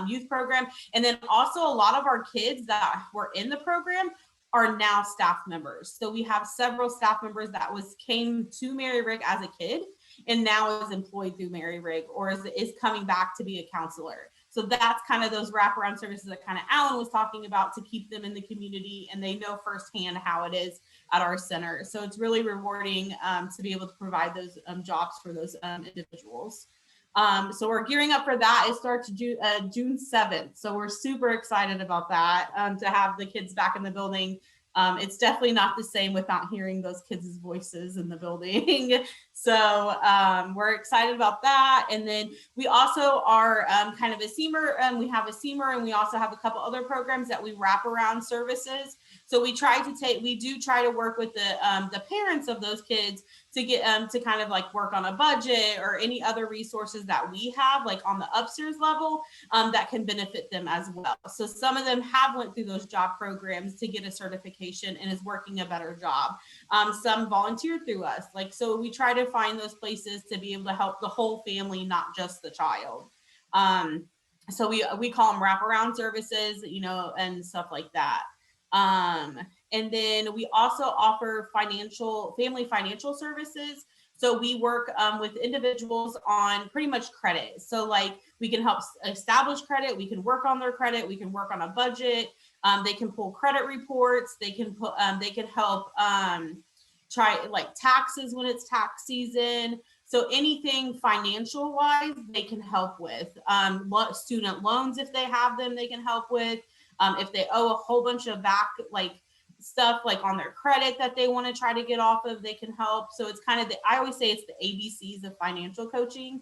youth program. And then also a lot of our kids that were in the program are now staff members. So we have several staff members that came to Mary Rig as a kid and now is employed through Mary Rig or is coming back to be a counselor. So that's kind of those wraparound services that kind of Alan was talking about to keep them in the community and they know firsthand how it is at our center. So it's really rewarding to be able to provide those jobs for those individuals. So we're gearing up for that. It starts June 7th. So we're super excited about that to have the kids back in the building. It's definitely not the same without hearing those kids' voices in the building. So we're excited about that. And then we also are kind of a SEAMer. We have a SEAMer and we also have a couple other programs that we wrap around services. So we do try to work with the parents of those kids to get to kind of like work on a budget or any other resources that we have like on the upstairs level that can benefit them as well. So some of them have went through those job programs to get a certification and is working a better job. Some volunteer through us. So we try to find those places to be able to help the whole family, not just the child. So we call them wraparound services, and stuff like that. And then we also offer family financial services. So we work with individuals on pretty much credit. So like we can help establish credit, we can work on their credit, we can work on a budget. They can pull credit reports. They can help try like taxes when it's tax season. So anything financial wise, they can help with. Student loans, if they have them, they can help with. If they owe a whole bunch of back, like stuff like on their credit that they want to try to get off of, they can help. So it's kind of I always say it's the ABCs of financial coaching,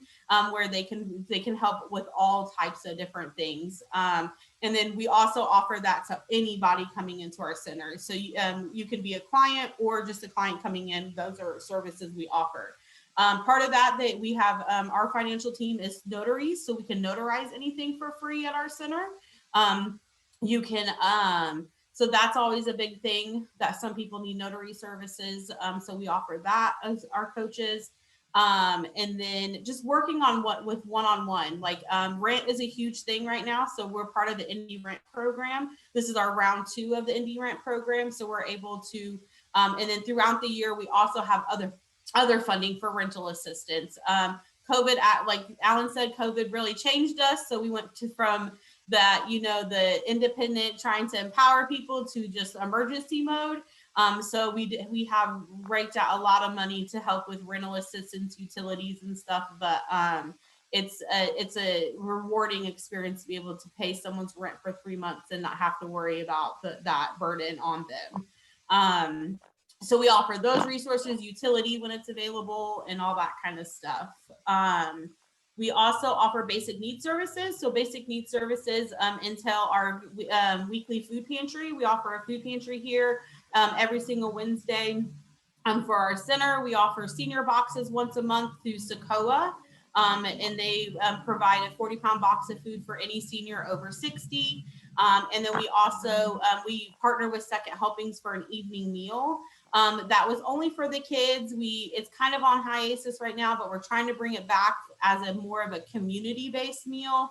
where they can help with all types of different things. And then we also offer that to anybody coming into our center. So you can be a client or just a client coming in. Those are services we offer. Part of that we have our financial team is notaries, so we can notarize anything for free at our center. You can so that's always a big thing that some people need notary services. So we offer that as our coaches. And then just working on with one-on-one, like rent is a huge thing right now. So we're part of the Indie Rent program. This is our round 2 of the Indie Rent program. So we're able to, and then throughout the year, we also have other funding for rental assistance. COVID, like Alan said, COVID really changed us. So we went from that, the independent trying to empower people to just emergency mode. So we have raked out a lot of money to help with rental assistance, utilities and stuff, but it's a rewarding experience to be able to pay someone's rent for 3 months and not have to worry about that burden on them. So we offer those resources, utility when it's available, and all that kind of stuff. We also offer basic needs services. So basic needs services entail our weekly food pantry. We offer a food pantry here every single Wednesday for our center. We offer senior boxes once a month through Sequoia, and they provide a 40-pound box of food for any senior over 60. And then we also, we partner with Second Helpings for an evening meal. That was only for the kids. It's kind of on hiatus right now, but we're trying to bring it back as a more of a community-based meal.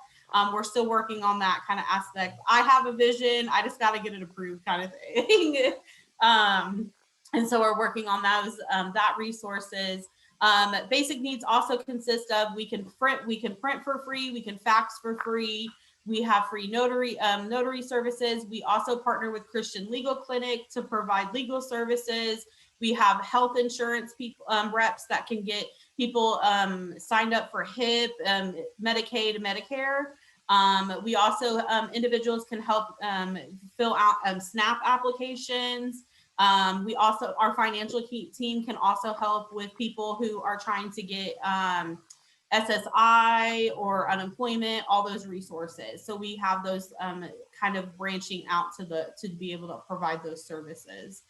We're still working on that kind of aspect. I have a vision. I just got to get it approved kind of thing. And so we're working on those, that resources. Basic needs also consist of, we can print for free. We can fax for free. We have free notary services. We also partner with Christian Legal Clinic to provide legal services. We have health insurance people, reps that can get people signed up for HIP, Medicaid, and Medicare. We also, individuals can help fill out SNAP applications. We also, our financial team can also help with people who are trying to get SSI or unemployment, all those resources. So we have those kind of branching out to be able to provide those services.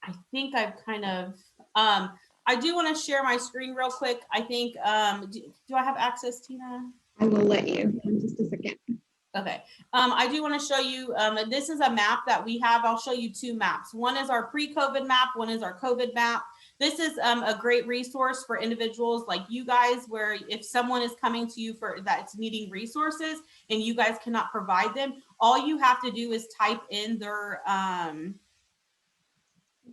I think I've kind of, I do want to share my screen real quick. I think, do I have access, Tina? I will let you in just a second. Okay. I do want to show you, this is a map that we have. I'll show you 2 maps. One is our pre-COVID map. One is our COVID map. This is a great resource for individuals like you guys, where if someone is coming to you that's needing resources and you guys cannot provide them, all you have to do is type in their, You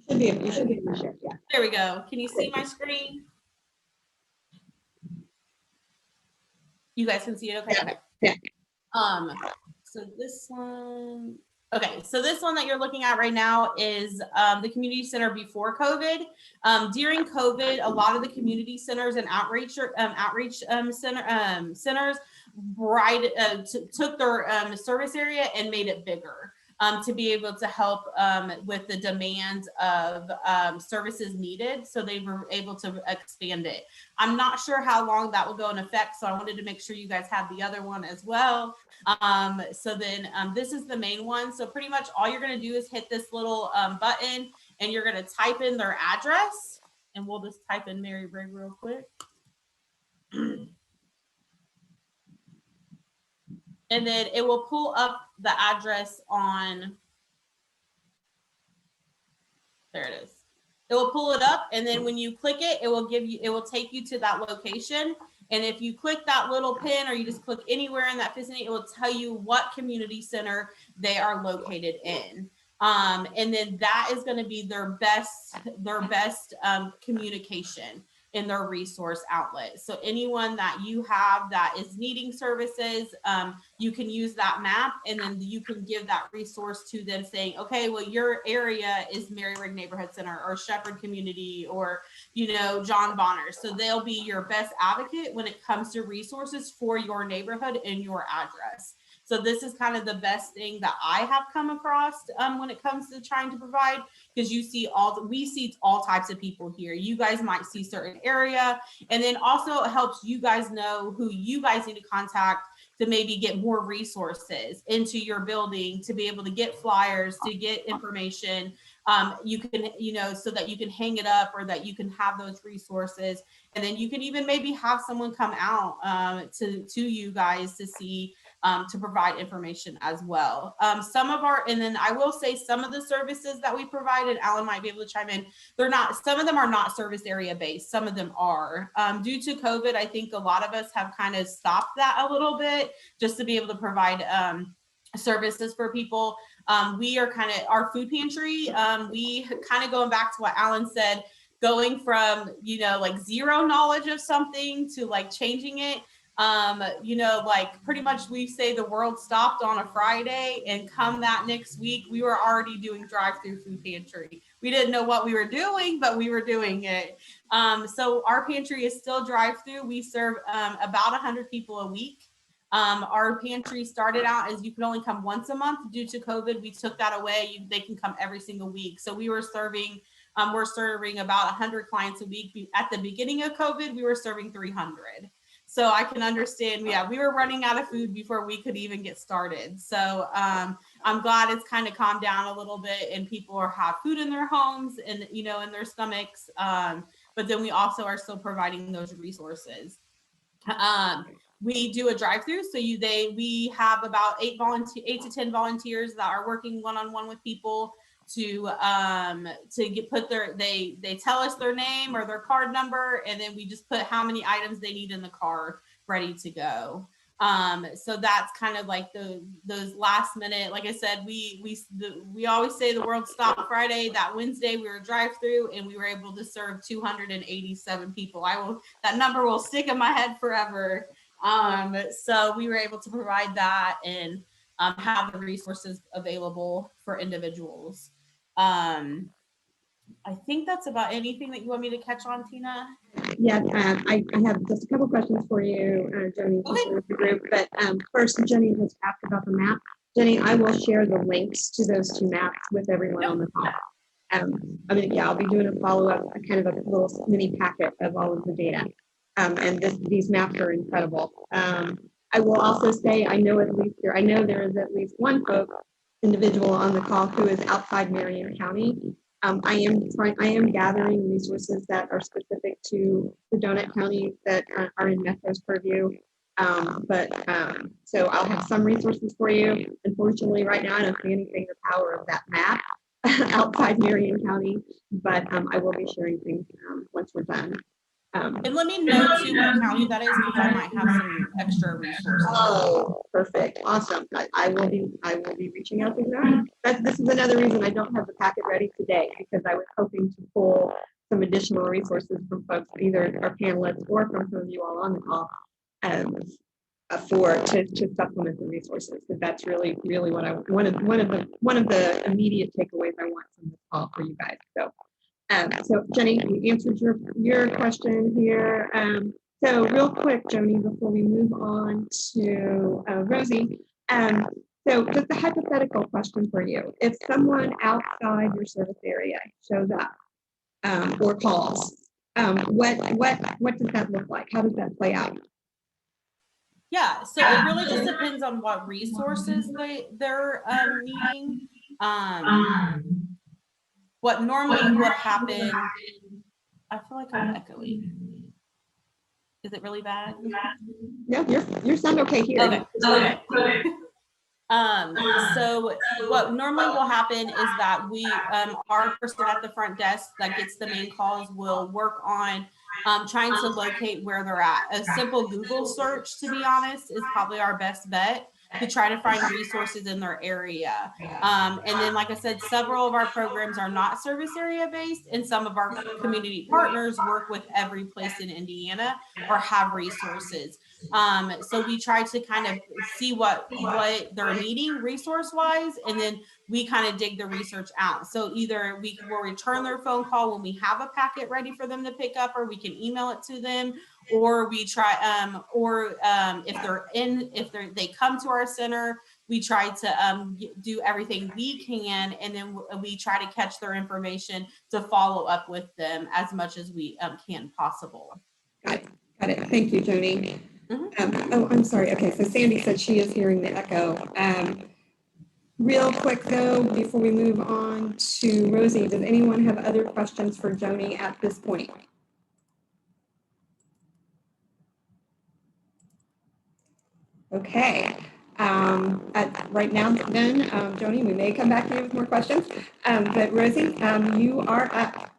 should be able to share, yeah. there we go. Can you see my screen? You guys can see it, okay? Yeah. So this one, okay, so this one that you're looking at right now is the community center before COVID. During COVID, a lot of the community centers and outreach centers took their service area and made it bigger to be able to help with the demand of services needed. So they were able to expand it. I'm not sure how long that will go in effect, so I wanted to make sure you guys had the other one as well. So then this is the main one. So pretty much all you're gonna do is hit this little button and you're gonna type in their address, and we'll just type in Mary Rig real quick. And then it will pull up the address on, there it is. It will pull it up, and then when you click it, it will take you to that location. And if you click that little pin, or you just click anywhere in that vicinity, it will tell you what community center they are located in. And then that is going to be their best communication in their resource outlet. So anyone that you have that is needing services, you can use that map, and then you can give that resource to them saying, okay, well, your area is Mary Rig Neighborhood Center or Shepherd Community or, John Bonner. So they'll be your best advocate when it comes to resources for your neighborhood and your address. So this is kind of the best thing that I have come across when it comes to trying to provide, because we see all types of people here. You guys might see certain area, and then also it helps you guys know who you guys need to contact to maybe get more resources into your building, to be able to get flyers, to get information. You can, so that you can hang it up, or that you can have those resources. And then you can even maybe have someone come out to you guys to see, to provide information as well. And then I will say some of the services that we provide, and Alan might be able to chime in, some of them are not service area based, some of them are. Due to COVID, I think a lot of us have kind of stopped that a little bit, just to be able to provide services for people. We are kind of, our food pantry, we kind of going back to what Alan said, going from, like zero knowledge of something to like changing it. Like pretty much we say the world stopped on a Friday, and come that next week, we were already doing drive-through food pantry. We didn't know what we were doing, but we were doing it. So our pantry is still drive-through. We serve about 100 people a week. Our pantry started out as you could only come once a month. Due to COVID, we took that away. They can come every single week. So we're serving about 100 clients a week. At the beginning of COVID, we were serving 300. So I can understand, we were running out of food before we could even get started. So I'm glad it's kind of calmed down a little bit, and people have food in their homes and, in their stomachs. But then we also are still providing those resources. We do a drive-through, so we have about 8 to 10 volunteers that are working one-on-one with people to they tell us their name or their card number, and then we just put how many items they need in the car ready to go. So that's kind of like those last minute, like I said, we always say the world stopped Friday. That Wednesday we were drive-through, and we were able to serve 287 people. That number will stick in my head forever. So we were able to provide that and have the resources available for individuals. I think that's about anything that you want me to catch on, Tina. Yes, I have just a couple questions for you, Jenny, with the group. But first, Jenny has asked about the map. Jenny, I will share the links to those 2 maps with everyone on the call. I'll be doing a follow-up, kind of a little mini packet of all of the data. And these maps are incredible. I will also say, I know there is at least one individual on the call who is outside Marion County. I am gathering resources that are specific to the donut counties that are in Metro's purview. So I'll have some resources for you. Unfortunately, right now I don't see anything the power of that map outside Marion County, but I will be sharing things once we're done. And let me know too what county that is, because I might have some extra resources. Oh, perfect, awesome! I will be reaching out to them. This is another reason I don't have the packet ready today, because I was hoping to pull some additional resources from folks, either our panelists or from some of you all on the call, to supplement the resources. Because that's really what one of the immediate takeaways I want from this call for you guys. So Jenny, you answered your question here. So real quick, Joni, before we move on to Rosie, so just a hypothetical question for you. If someone outside your service area shows up or calls, what does that look like? How does that play out? Yeah, so it really just depends on what resources they're needing. What normally would happen, I feel like I'm echoing. Is it really bad? No, you sound okay here. Okay. So what normally will happen is that our person at the front desk that gets the main calls will work on trying to locate where they're at. A simple Google search, to be honest, is probably our best bet to try to find resources in their area. And then, like I said, several of our programs are not service area based, and some of our community partners work with every place in Indiana or have resources. So we try to kind of see what they're needing resource wise, and then we kind of dig the research out. So either we will return their phone call when we have a packet ready for them to pick up, or we can email it to them, or we try, if they come to our center, we try to do everything we can, and then we try to catch their information to follow up with them as much as we can possible. Got it. Got it. Thank you, Joni. Mhm. Oh, I'm sorry. Okay, so Sandy said she is hearing the echo. Real quick though, before we move on to Rosie, does anyone have other questions for Joni at this point? Okay. Right now, then, Joni, we may come back to you with more questions. But Rosie, you are up.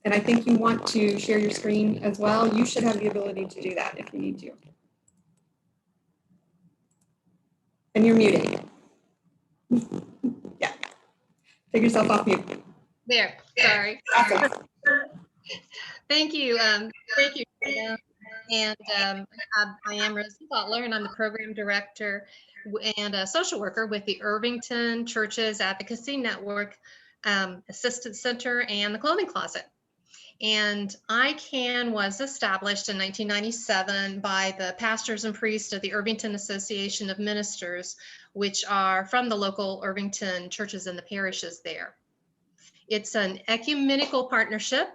And I think you want to share your screen as well. You should have the ability to do that if you need to. And you're muted. Yeah. Take yourself off mute. There, sorry. Awesome. Thank you. Thank you, Brenda. And I am Rosie Butler, and I'm the program director and a social worker with the Irvington Churches Advocacy Network Assistance Center and the Clothing Closet. And ICANN was established in 1997 by the pastors and priests of the Irvington Association of Ministers, which are from the local Irvington churches and the parishes there. It's an ecumenical partnership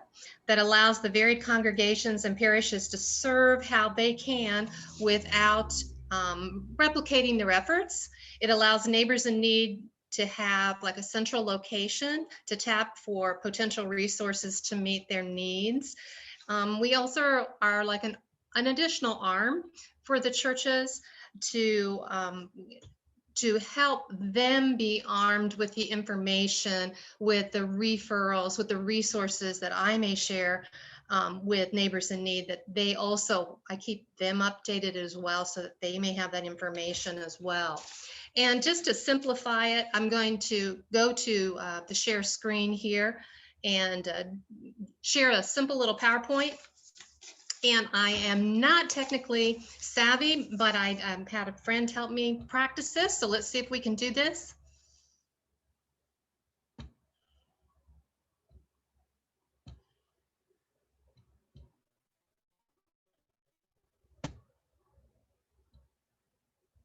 that allows the varied congregations and parishes to serve how they can without replicating their efforts. It allows neighbors in need to have like a central location to tap for potential resources to meet their needs. We also are like an additional arm for the churches to help them be armed with the information, with the referrals, with the resources that I may share with neighbors in need, that they also, I keep them updated as well so that they may have that information as well. And just to simplify it, I'm going to go to the share screen here and share a simple little PowerPoint. And I am not technically savvy, but I had a friend help me practice this. So let's see if we can do this.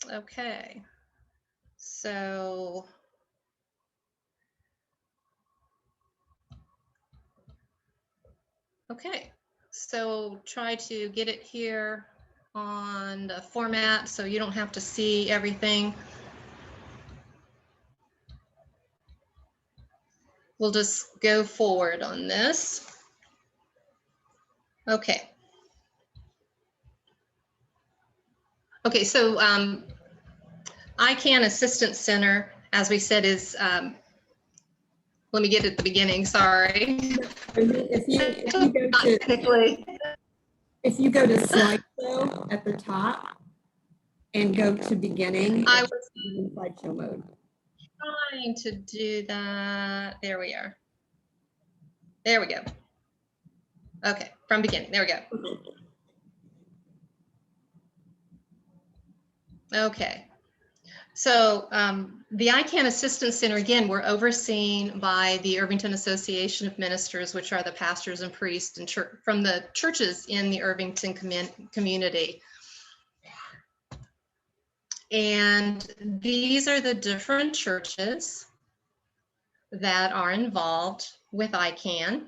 Okay, so try to get it here on the format so you don't have to see everything. We'll just go forward on this. Okay. Okay, so ICANN Assistance Center, as we said, is, let me get at the beginning, sorry. If you go to slideshow at the top and go to beginning, I was in slideshow mode. trying to do that. There we are. There we go. Okay, from beginning. There we go. Okay. So the ICANN Assistance Center, again, we're overseen by the Irvington Association of Ministers, which are the pastors and priests and from the churches in the Irvington community. And these are the different churches that are involved with ICANN.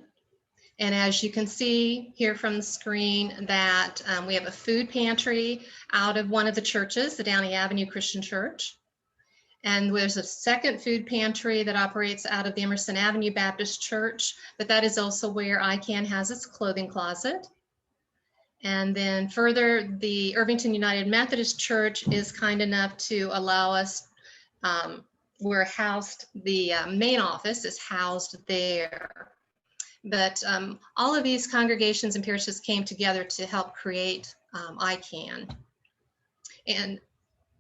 And as you can see here from the screen that we have a food pantry out of one of the churches, the Downey Avenue Christian Church. And there's a second food pantry that operates out of the Emerson Avenue Baptist Church, but that is also where ICANN has its clothing closet. And then further, the Irvington United Methodist Church is kind enough to allow us, we're housed, the main office is housed there. But all of these congregations and parishes came together to help create ICANN. And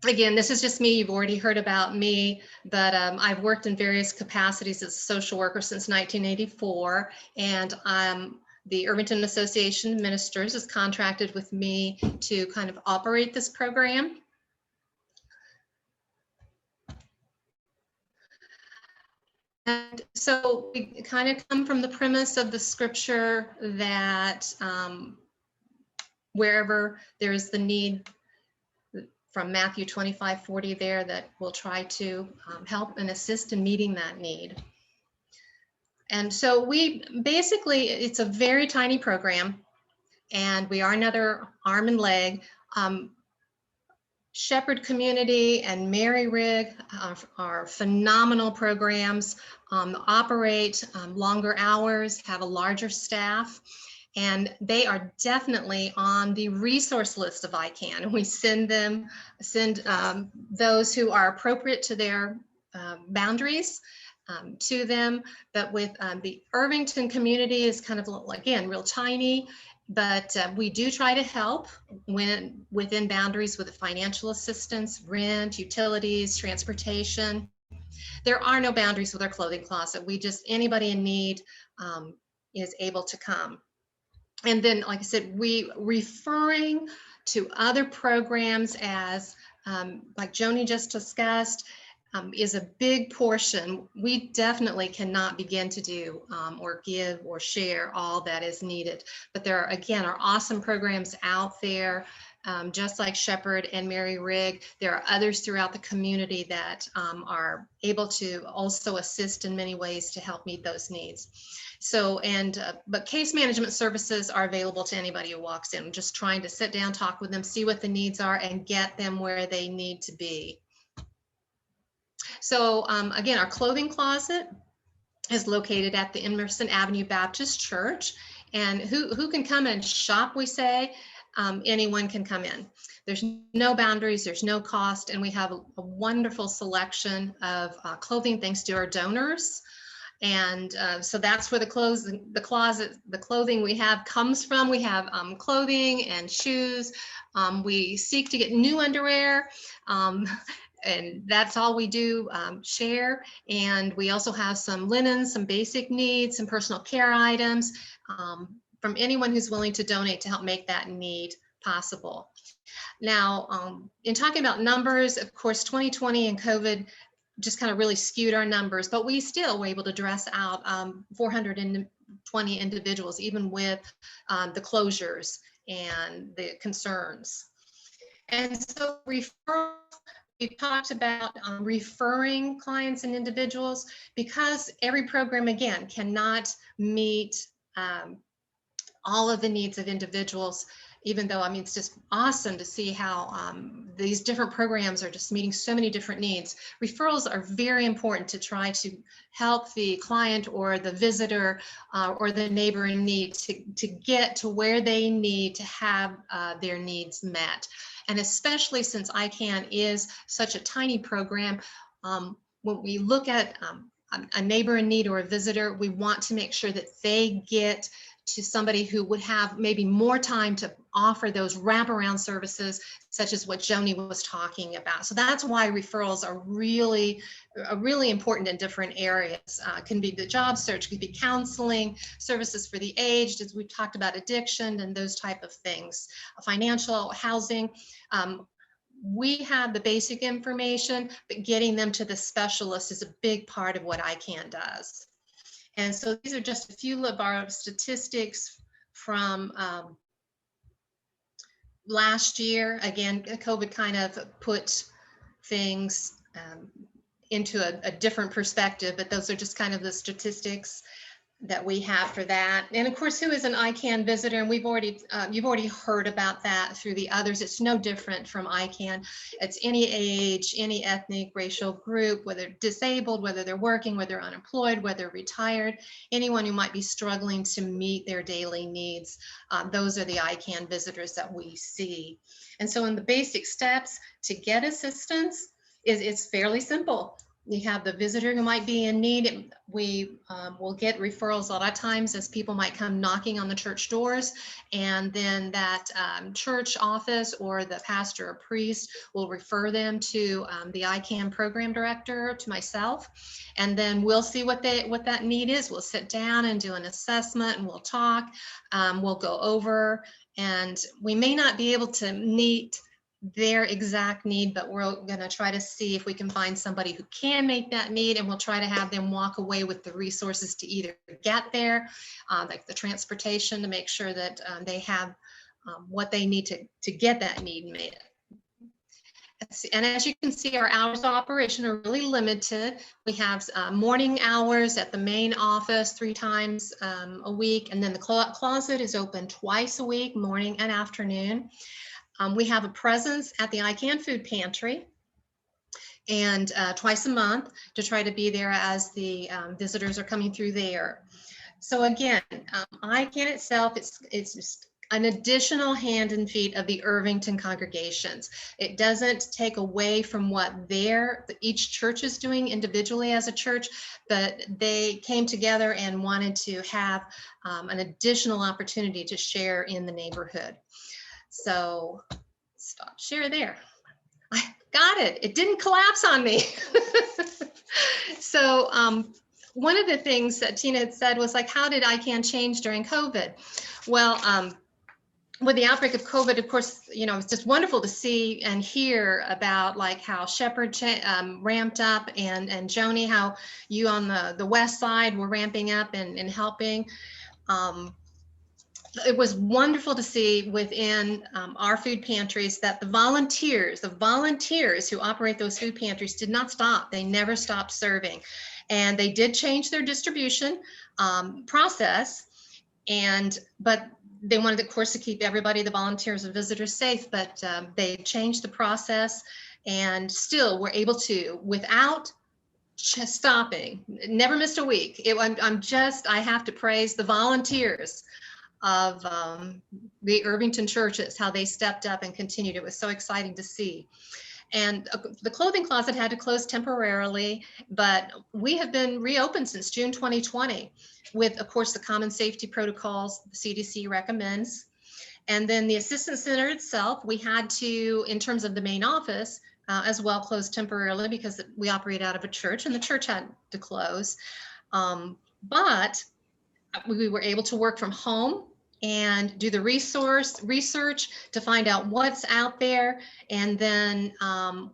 again, this is just me. You've already heard about me, but I've worked in various capacities as a social worker since 1984. And the Irvington Association of Ministers has contracted with me to kind of operate this program. And so we kind of come from the premise of the scripture that wherever there is the need, from Matthew 25:40 there, that we'll try to help and assist in meeting that need. And so we basically, it's a very tiny program, and we are another arm and leg. Shepherd Community and Mary Rig are phenomenal programs, operate longer hours, have a larger staff, and they are definitely on the resource list of ICANN. We send those who are appropriate to their boundaries to them. But with the Irvington community is kind of, again, real tiny, but we do try to help when within boundaries with the financial assistance, rent, utilities, transportation. There are no boundaries with our clothing closet. We just, anybody in need is able to come. And then, like I said, we referring to other programs as, like Joni just discussed, is a big portion. We definitely cannot begin to do or give or share all that is needed. But there are, again, are awesome programs out there, just like Shepherd and Mary Rig. There are others throughout the community that are able to also assist in many ways to help meet those needs. So, but case management services are available to anybody who walks in. Just trying to sit down, talk with them, see what the needs are, and get them where they need to be. So again, our clothing closet is located at the Emerson Avenue Baptist Church. And who can come and shop, we say? Anyone can come in. There's no boundaries, there's no cost, and we have a wonderful selection of clothing thanks to our donors. And so that's where the clothing we have comes from. We have clothing and shoes. We seek to get new underwear. And that's all we do, share. And we also have some linens, some basic needs, some personal care items from anyone who's willing to donate to help make that need possible. Now, in talking about numbers, of course, 2020 and COVID just kind of really skewed our numbers, but we still were able to dress out 420 individuals, even with the closures and the concerns. And so referrals, we talked about referring clients and individuals, because every program, again, cannot meet all of the needs of individuals, even though, I mean, it's just awesome to see how these different programs are just meeting so many different needs. Referrals are very important to try to help the client or the visitor or the neighbor in need to get to where they need to have their needs met. And especially since ICANN is such a tiny program, when we look at a neighbor in need or a visitor, we want to make sure that they get to somebody who would have maybe more time to offer those wraparound services, such as what Joni was talking about. So that's why referrals are really important in different areas. Can be the job search, could be counseling, services for the aged, as we've talked about, addiction and those type of things, financial, housing. We have the basic information, but getting them to the specialist is a big part of what ICANN does. And so these are just a few of our statistics from last year. Again, COVID kind of put things into a different perspective, but those are just kind of the statistics that we have for that. And of course, who is an ICANN visitor? And we've already, you've already heard about that through the others. It's no different from ICANN. It's any age, any ethnic, racial group, whether disabled, whether they're working, whether they're unemployed, whether retired, anyone who might be struggling to meet their daily needs. Those are the ICANN visitors that we see. And so in the basic steps to get assistance, it's fairly simple. you have the visitor who might be in need. We will get referrals a lot of times as people might come knocking on the church doors, and then that church office or the pastor or priest will refer them to the ICANN program director, to myself, and then we'll see what that need is. We'll sit down and do an assessment, and we'll talk. We'll go over, and we may not be able to meet their exact need, but we're going to try to see if we can find somebody who can make that need, and we'll try to have them walk away with the resources to either get there, like the transportation, to make sure that they have what they need to get that need met. And as you can see, our hours of operation are really limited. We have morning hours at the main office 3 times a week, and then the closet is open twice a week, morning and afternoon. We have a presence at the ICANN food pantry, and twice a month to try to be there as the visitors are coming through there. So again, ICANN itself, it's just an additional hand and feet of the Irvington congregations. It doesn't take away from what each church is doing individually as a church, but they came together and wanted to have an additional opportunity to share in the neighborhood. So stop share there. I got it. It didn't collapse on me. So one of the things that Tina had said was like, how did ICANN change during COVID? Well, with the outbreak of COVID, of course, it's just wonderful to see and hear about like how Shepherd ramped up, and Joni, how you on the west side were ramping up and helping. It was wonderful to see within our food pantries that the volunteers who operate those food pantries did not stop. They never stopped serving. And they did change their distribution process, but they wanted, of course, to keep everybody, the volunteers and visitors, safe, but they changed the process and still were able to, without just stopping, never missed a week. I have to praise the volunteers of the Irvington churches, how they stepped up and continued. It was so exciting to see. And the clothing closet had to close temporarily, but we have been reopened since June 2020 with, of course, the common safety protocols the CDC recommends. And then the assistance center itself, we had to, in terms of the main office, as well, close temporarily because we operate out of a church and the church had to close. But we were able to work from home and do the research to find out what's out there. And then I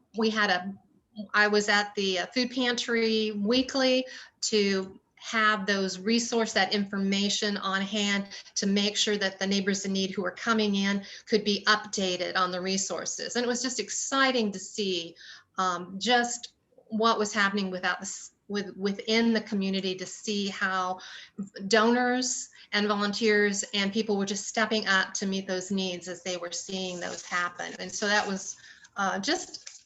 was at the food pantry weekly to have that information on hand to make sure that the neighbors in need who are coming in could be updated on the resources. And it was just exciting to see just what was happening within the community, to see how donors and volunteers and people were just stepping up to meet those needs as they were seeing those happen. And so that was just,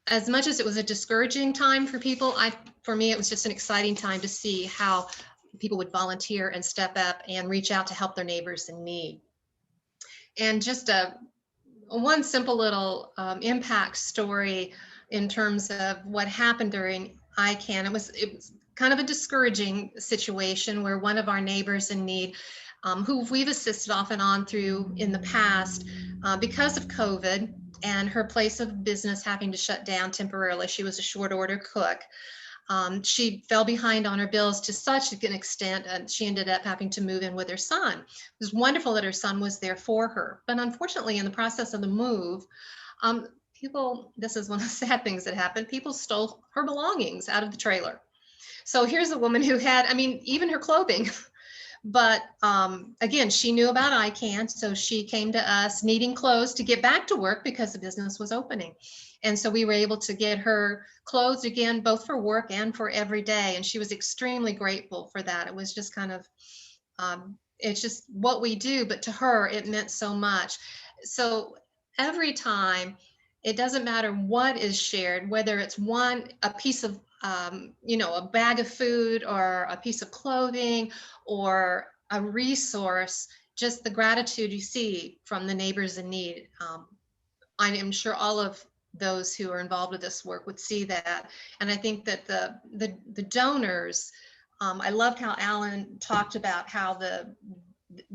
as much as it was a discouraging time for people, for me, it was just an exciting time to see how people would volunteer and step up and reach out to help their neighbors in need. And just one simple little impact story in terms of what happened during ICANN. It was kind of a discouraging situation where one of our neighbors in need, who we've assisted off and on through in the past, because of COVID and her place of business having to shut down temporarily, she was a short order cook. She fell behind on her bills to such an extent, and she ended up having to move in with her son. It was wonderful that her son was there for her, but unfortunately in the process of the move, this is one of the sad things that happened, people stole her belongings out of the trailer. So here's a woman who had, even her clothing, but again, she knew about ICANN, so she came to us needing clothes to get back to work because the business was opening. And so we were able to get her clothes again, both for work and for every day. And she was extremely grateful for that. It was just kind of, it's just what we do, but to her, it meant so much. So every time, it doesn't matter what is shared, whether it's a piece of, a bag of food or a piece of clothing or a resource, just the gratitude you see from the neighbors in need. I am sure all of those who are involved with this work would see that. And I think that the donors, I loved how Alan talked about how the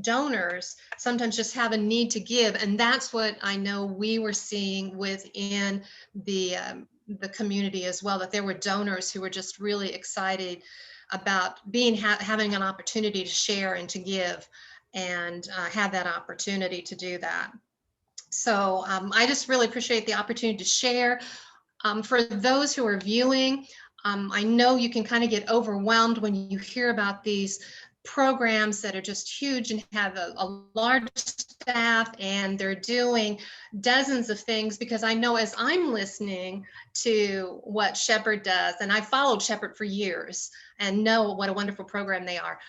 donors sometimes just have a need to give, and that's what I know we were seeing within the community as well, that there were donors who were just really excited about having an opportunity to share and to give, and have that opportunity to do that. So I just really appreciate the opportunity to share. For those who are viewing, I know you can kind of get overwhelmed when you hear about these programs that are just huge and have a large staff, and they're doing dozens of things, because I know as I'm listening to what Shepherd does, and I followed Shepherd for years and know what a wonderful program they are.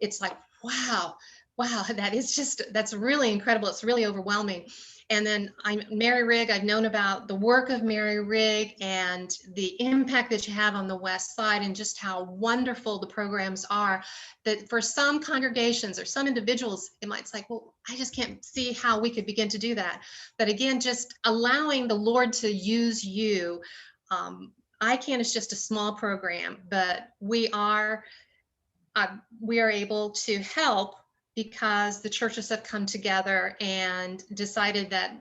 It's like, wow, that's really incredible. It's really overwhelming. And then Mary Rigg, I've known about the work of Mary Rigg and the impact that you have on the West Side, and just how wonderful the programs are, that for some congregations or some individuals, it might say, well, I just can't see how we could begin to do that. But again, just allowing the Lord to use you. ICANN is just a small program, but we are able to help because the churches have come together and decided that,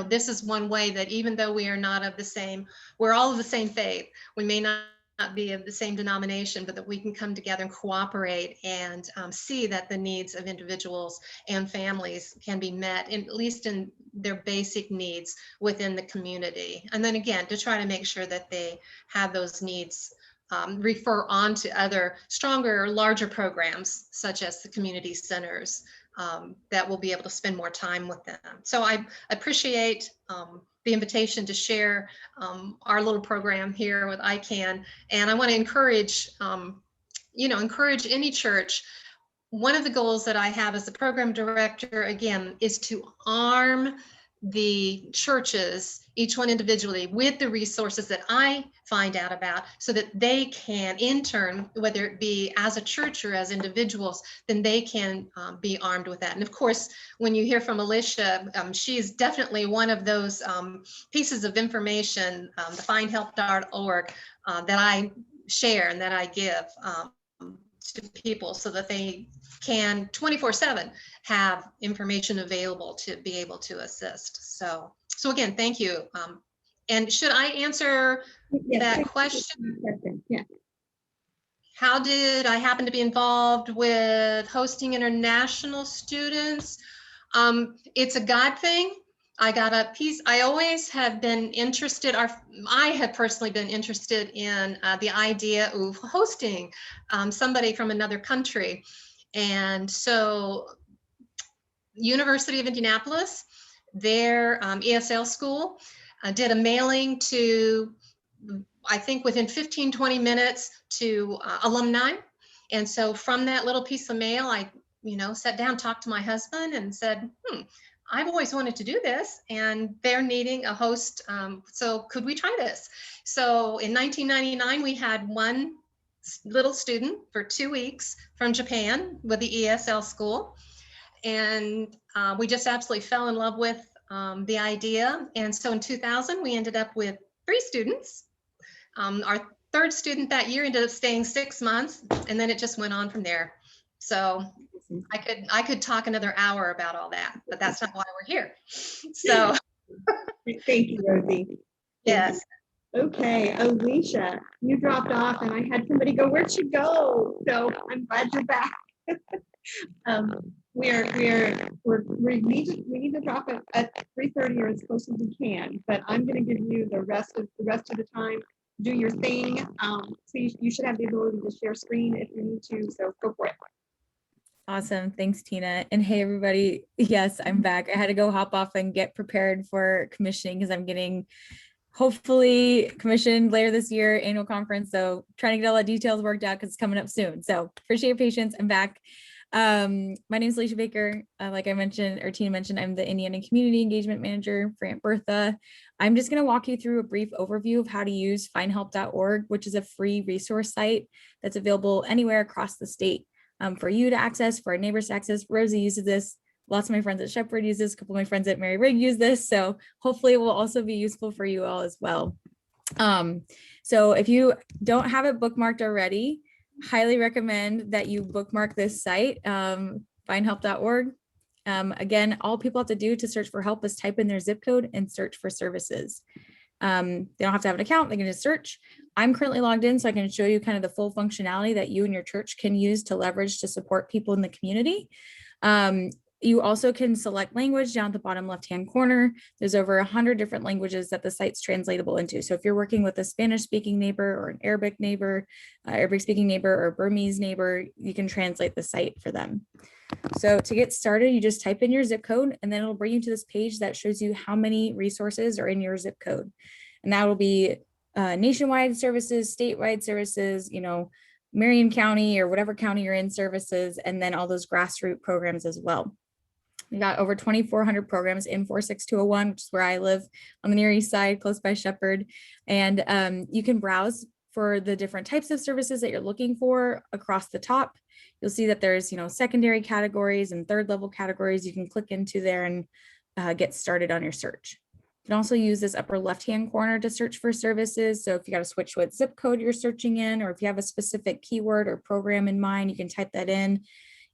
this is one way that even though we are not of the same, we're all of the same faith. We may not be of the same denomination, but that we can come together and cooperate and see that the needs of individuals and families can be met, at least in their basic needs within the community. And then again, to try to make sure that they have those needs refer on to other stronger, larger programs, such as the community centers, that will be able to spend more time with them. So I appreciate the invitation to share our little program here with ICANN. And I want to encourage, encourage any church. One of the goals that I have as the program director, again, is to arm the churches, each one individually, with the resources that I find out about, so that they can, in turn, whether it be as a church or as individuals, then they can be armed with that. And of course, when you hear from Alicia, she is definitely one of those pieces of information, the findhelp.org, that I share and that I give to people, so that they can 24/7 have information available to be able to assist. So again, thank you. And should I answer that question? Yeah. How did I happen to be involved with hosting international students? It's a God thing. I got a piece. I always have been interested, I have personally been interested in the idea of hosting somebody from another country. And so University of Indianapolis, their ESL school, did a mailing to, I think within 15, 20 minutes, to alumni. And so from that little piece of mail, I sat down, talked to my husband and said, I've always wanted to do this, and they're needing a host. So could we try this? So in 1999, we had one little student for 2 weeks from Japan with the ESL school. And we just absolutely fell in love with the idea. And so in 2000, we ended up with 3 students. Our third student that year ended up staying 6 months, and then it just went on from there. So I could talk another hour about all that, but that's not why we're here. So Thank you, Rosie. yes. Okay, Alicia, you dropped off and I had somebody go, where'd she go? So I'm glad you're back. We need to drop it at 3:30 or as close as we can, but I'm going to give you the rest of the time. Do your thing. So you should have the ability to share screen if you need to. So go for it. Awesome. Thanks, Tina. And hey, everybody. Yes, I'm back. I had to go hop off and get prepared for commissioning because I'm getting hopefully commissioned later this year, annual conference. So trying to get all the details worked out because it's coming up soon. So appreciate your patience. I'm back. My name is Alicia Baker. Like I mentioned, or Tina mentioned, I'm the Indiana Community Engagement Manager for Aunt Bertha. I'm just going to walk you through a brief overview of how to use findhelp.org, which is a free resource site that's available anywhere across the state for you to access, for our neighbors to access. Rosie uses this Lots of my friends at Shepherd use this. A couple of my friends at Mary Rig use this. So hopefully it will also be useful for you all as well. So if you don't have it bookmarked already, highly recommend that you bookmark this site, findhelp.org. Again, all people have to do to search for help is type in their zip code and search for services. They don't have to have an account, they can just search. I'm currently logged in, so I can show you kind of the full functionality that you and your church can use to leverage to support people in the community. You also can select language down at the bottom left-hand corner. There's over 100 different languages that the site's translatable into. So if you're working with a Spanish-speaking neighbor or an Arabic neighbor, Arabic-speaking neighbor or Burmese neighbor, you can translate the site for them. So to get started, you just type in your zip code, and then it'll bring you to this page that shows you how many resources are in your zip code. And that will be nationwide services, statewide services, you know, Marion County or whatever county you're in services, and then all those grassroots programs as well. We got over 2,400 programs in 46201, which is where I live on the Near East Side, close by Shepherd. And you can browse for the different types of services that you're looking for across the top. You'll see that there's, you know, secondary categories and third level categories. You can click into there and get started on your search. You can also use this upper left-hand corner to search for services. So if you got to switch what zip code you're searching in, or if you have a specific keyword or program in mind, you can type that in.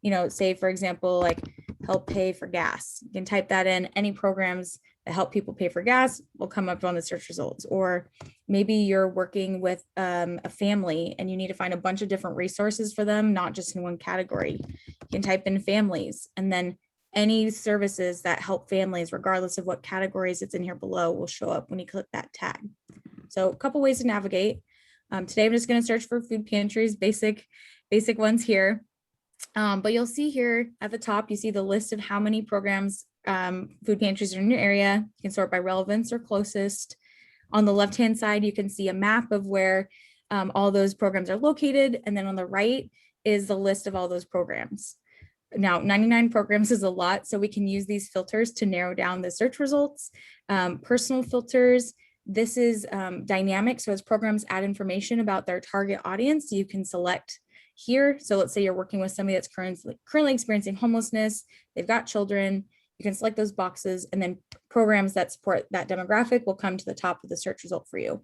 You know, say, for example, like help pay for gas. You can type that in. Any programs that help people pay for gas will come up on the search results. Or maybe you're working with a family and you need to find a bunch of different resources for them, not just in one category. You can type in families, and then any services that help families, regardless of what categories it's in here below, will show up when you click that tag. So a couple ways to navigate. Today, I'm just going to search for food pantries, basic ones here. But you'll see here at the top, you see the list of how many programs, food pantries are in your area. You can sort by relevance or closest. On the left-hand side, you can see a map of where all those programs are located. And then on the right is the list of all those programs. Now, 99 programs is a lot, so we can use these filters to narrow down the search results. Personal filters, this is dynamic. So as programs add information about their target audience, you can select here. So let's say you're working with somebody that's currently experiencing homelessness, they've got children, you can select those boxes, and then programs that support that demographic will come to the top of the search result for you.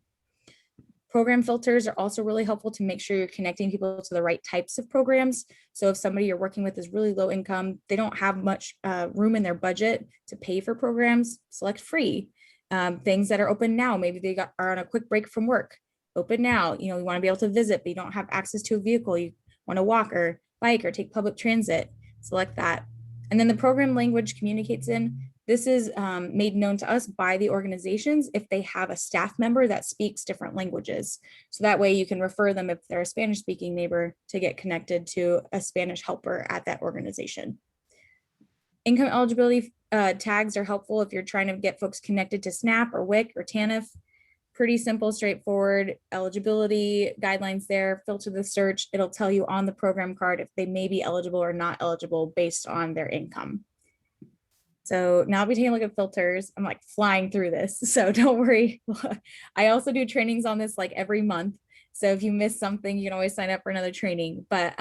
Program filters are also really helpful to make sure you're connecting people to the right types of programs. So if somebody you're working with is really low income, they don't have much room in their budget to pay for programs, select free. Things that are open now, maybe they are on a quick break from work. Open now, you know, you want to be able to visit, but you don't have access to a vehicle. You want to walk or bike or take public transit, select that. And then the program language communicates in. This is made known to us by the organizations if they have a staff member that speaks different languages. So that way you can refer them, if they're a Spanish speaking neighbor, to get connected to a Spanish helper at that organization. Income eligibility tags are helpful if you're trying to get folks connected to SNAP or WIC or TANF. Pretty simple, straightforward eligibility guidelines there. Filter the search. It'll tell you on the program card if they may be eligible or not eligible based on their income. So now I'll be taking a look at filters. I'm like flying through this, so don't worry. I also do trainings on this like every month. So if you miss something, you can always sign up for another training. But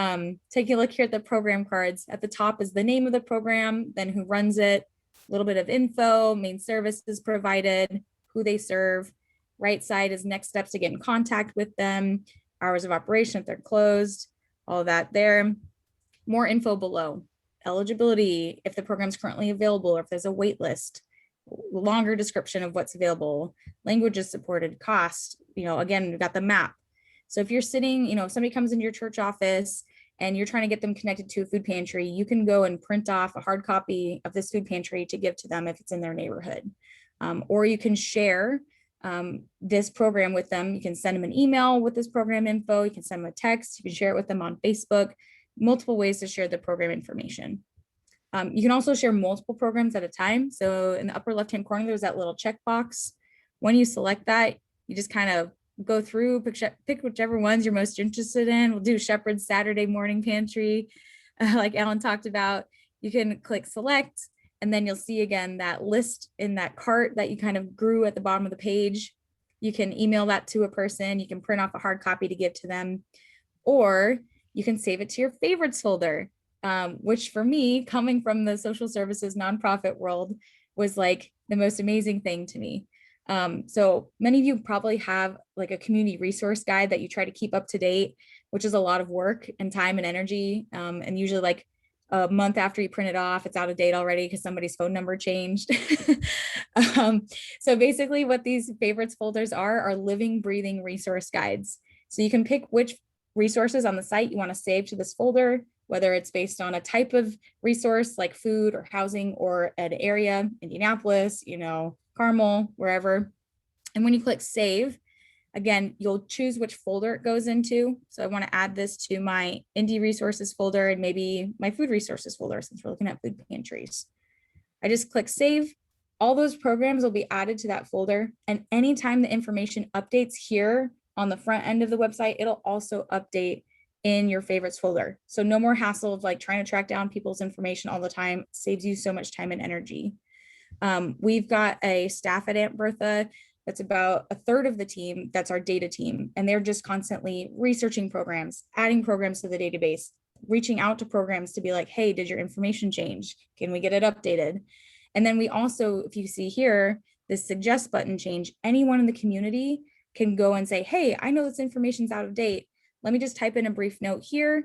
taking a look here at the program cards, at the top is the name of the program, then who runs it, a little bit of info, main services provided, who they serve. Right side is next steps to get in contact with them, hours of operation if they're closed, all of that there. More info below. Eligibility, if the program's currently available or if there's a wait list, longer description of what's available, languages supported, cost, you know, again, we've got the map. So if you're sitting, you know, if somebody comes into your church office and you're trying to get them connected to a food pantry, you can go and print off a hard copy of this food pantry to give to them if it's in their neighborhood. Or you can share this program with them. You can send them an email with this program info. You can send them a text. You can share it with them on Facebook. Multiple ways to share the program information. You can also share multiple programs at a time. So in the upper left-hand corner, there's that little checkbox. When you select that, you just kind of go through, pick whichever ones you're most interested in. We'll do Shepherd's Saturday morning pantry, like Alan talked about. You can click select, and then you'll see again that list in that cart that you kind of grew at the bottom of the page. You can email that to a person. You can print off a hard copy to give to them, or you can save it to your favorites folder. which for me, coming from the social services nonprofit world, was like the most amazing thing to me. So many of you probably have like a community resource guide that you try to keep up to date, which is a lot of work and time and energy. And usually like a month after you print it off, it's out of date already because somebody's phone number changed. So basically what these favorites folders are living, breathing resource guides. So you can pick which resources on the site you want to save to this folder, whether it's based on a type of resource like food or housing or an area, Indianapolis, Carmel, wherever. And when you click save, again, you'll choose which folder it goes into. So I want to add this to my Indie resources folder and maybe my food resources folder since we're looking at food pantries. I just click save. All those programs will be added to that folder. And anytime the information updates here on the front end of the website, it'll also update in your favorites folder. So no more hassle of like trying to track down people's information all the time. Saves you so much time and energy. We've got a staff at Aunt Bertha that's about a third of the team. That's our data team. And they're just constantly researching programs, adding programs to the database, reaching out to programs to be like, hey, did your information change? Can we get it updated? And then we also, if you see here, this suggest button change, anyone in the community can go and say, hey, I know this information's out of date. Let me just type in a brief note here,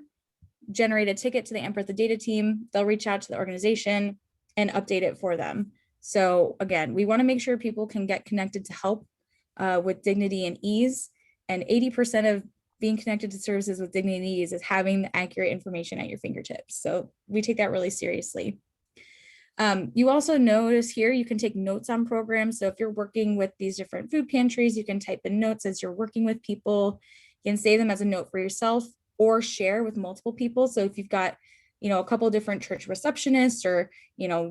generate a ticket to the Aunt Bertha data team. They'll reach out to the organization and update it for them. So again, we want to make sure people can get connected to help with dignity and ease. And 80% of being connected to services with dignity and ease is having the accurate information at your fingertips. So we take that really seriously. You also notice here, you can take notes on programs. So if you're working with these different food pantries, you can type in notes as you're working with people. You can save them as a note for yourself or share with multiple people. So if you've got a couple different church receptionists or,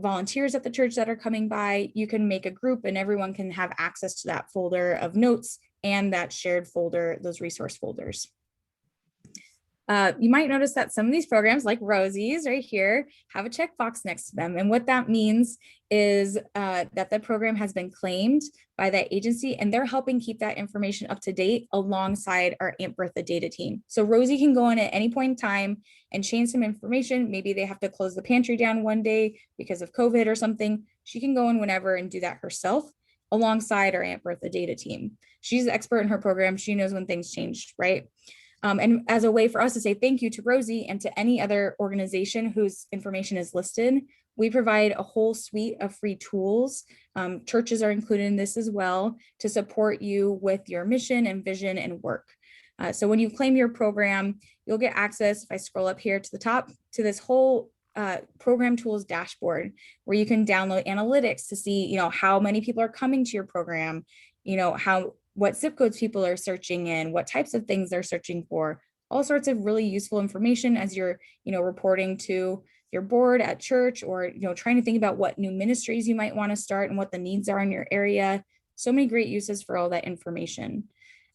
volunteers at the church that are coming by, you can make a group and everyone can have access to that folder of notes and that shared folder, those resource folders. You might notice that some of these programs like Rosie's right here have a checkbox next to them. And what that means is that the program has been claimed by that agency and they're helping keep that information up to date alongside our Aunt Bertha data team. So Rosie can go in at any point in time and change some information. Maybe they have to close the pantry down one day because of COVID or something. She can go in whenever and do that herself alongside our Aunt Bertha data team. She's the expert in her program. She knows when things changed, right? And as a way for us to say thank you to Rosie and to any other organization whose information is listed, we provide a whole suite of free tools. Churches are included in this as well to support you with your mission and vision and work. So when you claim your program, you'll get access, if I scroll up here to the top, to this whole program tools dashboard where you can download analytics to see, how many people are coming to your program, what zip codes people are searching in, what types of things they're searching for, all sorts of really useful information as you're, reporting to your board at church or, trying to think about what new ministries you might want to start and what the needs are in your area. So many great uses for all that information.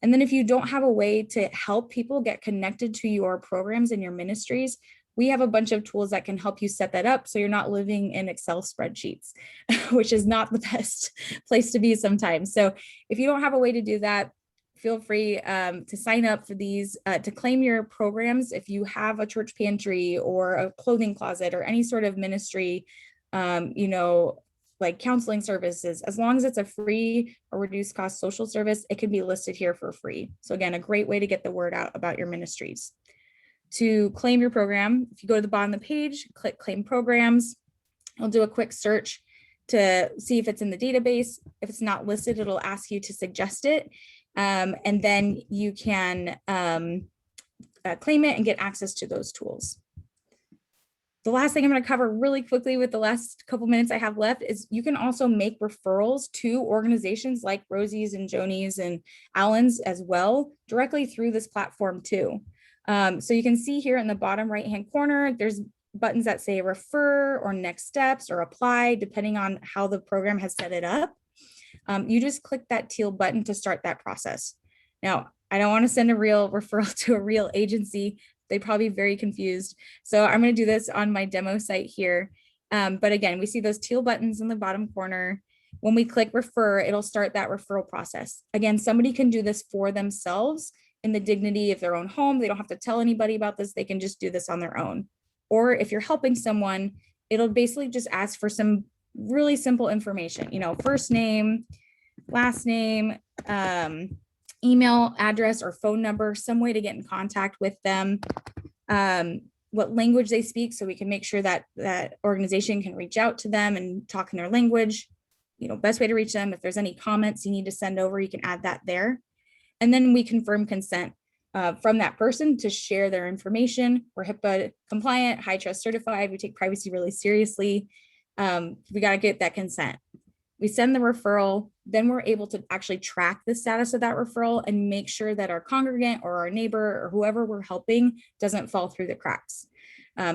And then if you don't have a way to help people get connected to your programs and your ministries, we have a bunch of tools that can help you set that up so you're not living in Excel spreadsheets, which is not the best place to be sometimes. So if you don't have a way to do that, feel free to sign up for these, to claim your programs. If you have a church pantry or a clothing closet or any sort of ministry, like counseling services, as long as it's a free or reduced cost social service, it can be listed here for free. So again, a great way to get the word out about your ministries. To claim your program, if you go to the bottom of the page, click claim programs, I'll do a quick search to see if it's in the database. If it's not listed, it'll ask you to suggest it. And then you can claim it and get access to those tools. The last thing I'm going to cover really quickly with the last couple minutes I have left is you can also make referrals to organizations like Rosie's and Joni's and Allen's as well, directly through this platform too. So you can see here in the bottom right-hand corner, there's buttons that say refer or next steps or apply, depending on how the program has set it up. You just click that teal button to start that process. Now, I don't want to send a real referral to a real agency. They'd probably be very confused. So I'm going to do this on my demo site here. But again, we see those teal buttons in the bottom corner. When we click refer, it'll start that referral process. Again, somebody can do this for themselves in the dignity of their own home. They don't have to tell anybody about this. They can just do this on their own. or if you're helping someone, it'll basically just ask for some really simple information, first name, last name, email address or phone number, some way to get in contact with them, what language they speak, so we can make sure that that organization can reach out to them and talk in their language, best way to reach them. If there's any comments you need to send over, you can add that there. And then we confirm consent from that person to share their information. We're HIPAA compliant, high trust certified. We take privacy really seriously. We got to get that consent. We send the referral, then we're able to actually track the status of that referral and make sure that our congregant or our neighbor or whoever we're helping doesn't fall through the cracks.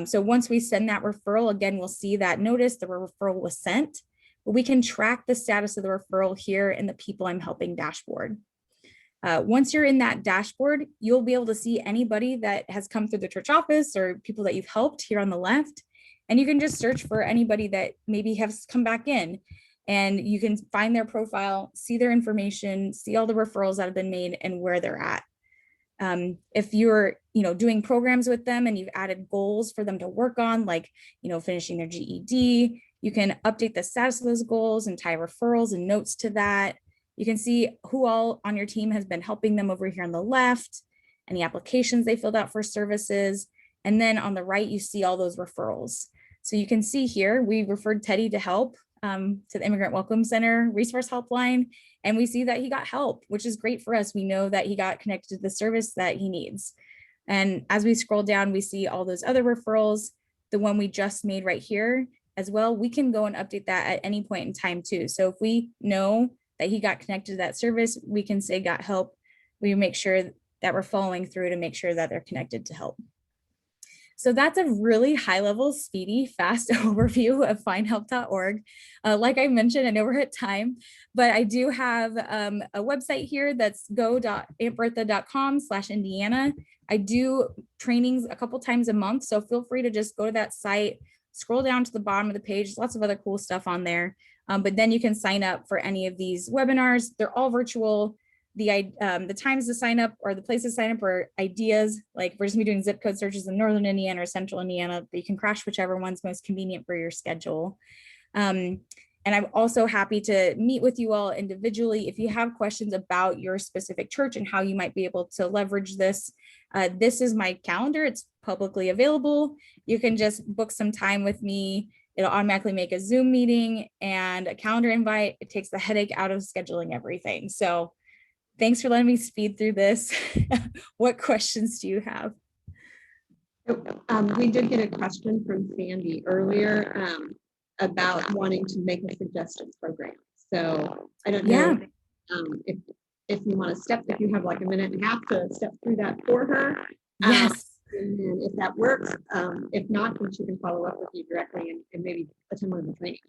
So once we send that referral, again, we'll see that notice the referral was sent, but we can track the status of the referral here in the People I'm Helping dashboard. Once you're in that dashboard, you'll be able to see anybody that has come through the church office or people that you've helped here on the left. And you can just search for anybody that maybe has come back in, and you can find their profile, see their information, see all the referrals that have been made and where they're at. If you're, doing programs with them and you've added goals for them to work on, like, finishing their GED, you can update the status of those goals and tie referrals and notes to that. You can see who all on your team has been helping them over here on the left, any applications they filled out for services. And then on the right, you see all those referrals. So you can see here, we referred Teddy to help to the Immigrant Welcome Center resource helpline. And we see that he got help, which is great for us. We know that he got connected to the service that he needs. And as we scroll down, we see all those other referrals, the one we just made right here as well. We can go and update that at any point in time too. So if we know that he got connected to that service, we can say got help. We make sure that we're following through to make sure that they're connected to help. So that's a really high level, speedy, fast overview of findhelp.org. Like I mentioned, I know we're at time, but I do have a website here that's go.auntbertha.com/Indiana. I do trainings a couple times a month, so feel free to just go to that site, scroll down to the bottom of the page. There's lots of other cool stuff on there, but then you can sign up for any of these webinars. They're all virtual. The times to sign up or the places to sign up are ideas, like we're just gonna be doing zip code searches in Northern Indiana or Central Indiana, but you can crash whichever one's most convenient for your schedule. And I'm also happy to meet with you all individually. If you have questions about your specific church and how you might be able to leverage this, this is my calendar. It's publicly available. You can just book some time with me. It'll automatically make a Zoom meeting and a calendar invite. It takes the headache out of scheduling everything. So thanks for letting me speed through this. What questions do you have? We did get a question from Sandy earlier about wanting to make a suggested program. So I don't know if you want to if you have like a minute and a half to step through that for her. Yes. And then if that works, if not, then she can follow up with you directly and maybe attend one of the trainings.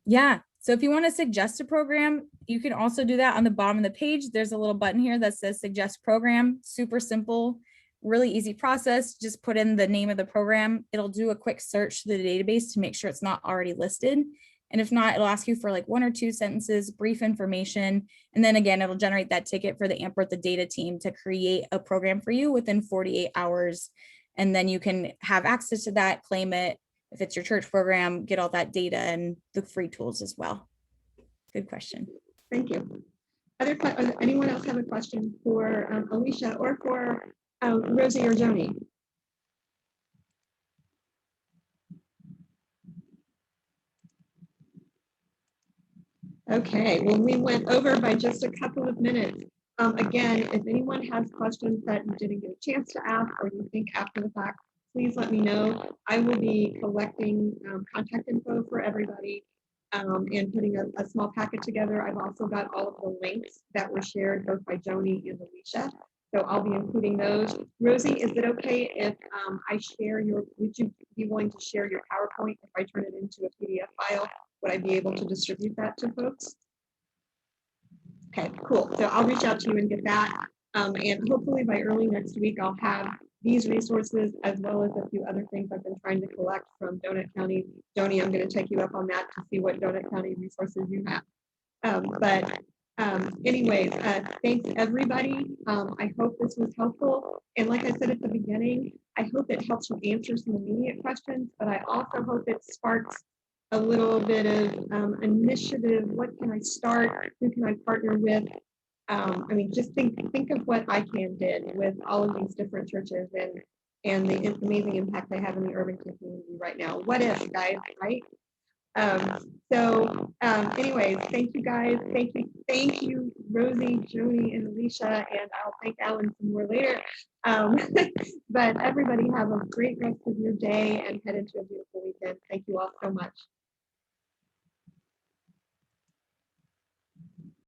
Yeah. So if you want to suggest a program, you can also do that on the bottom of the page. There's a little button here that says suggest program. Super simple, really easy process. Just put in the name of the program. It'll do a quick search to the database to make sure it's not already listed. And if not, it'll ask you for like 1 or 2 sentences, brief information. And then again, it'll generate that ticket for the Aunt Bertha data team to create a program for you within 48 hours. And then you can have access to that, claim it. If it's your church program, get all that data and the free tools as well. Good question. Thank you. Anyone else have a question for Alicia or for Rosie or Joni? Okay, well, we went over by just a couple of minutes. Again, if anyone has questions that you didn't get a chance to ask or you think after the fact, please let me know. I will be collecting contact info for everybody and putting a small packet together. I've also got all of the links that were shared both by Joni and Alicia. So I'll be including those. Rosie, is it okay if I share would you be willing to share your PowerPoint if I turn it into a PDF file? Would I be able to distribute that to folks? Okay, cool. So I'll reach out to you and get that. And hopefully by early next week, I'll have these resources as well as a few other things I've been trying to collect from Donut County. Joni, I'm going to take you up on that to see what Donut County resources you have. Anyways, thanks everybody. I hope this was helpful. And like I said at the beginning, I hope it helps you answer some immediate questions, but I also hope it sparks a little bit of initiative. What can I start? Who can I partner with? I mean, just think of what ICANN did with all of these different churches and the amazing impact they have in the Irvington community right now. What if, guys, right? Anyways, thank you guys. Thank you, Rosie, Joni, and Alicia, and I'll thank Alan some more later. But everybody have a great rest of your day and head into a beautiful weekend. Thank you all so much.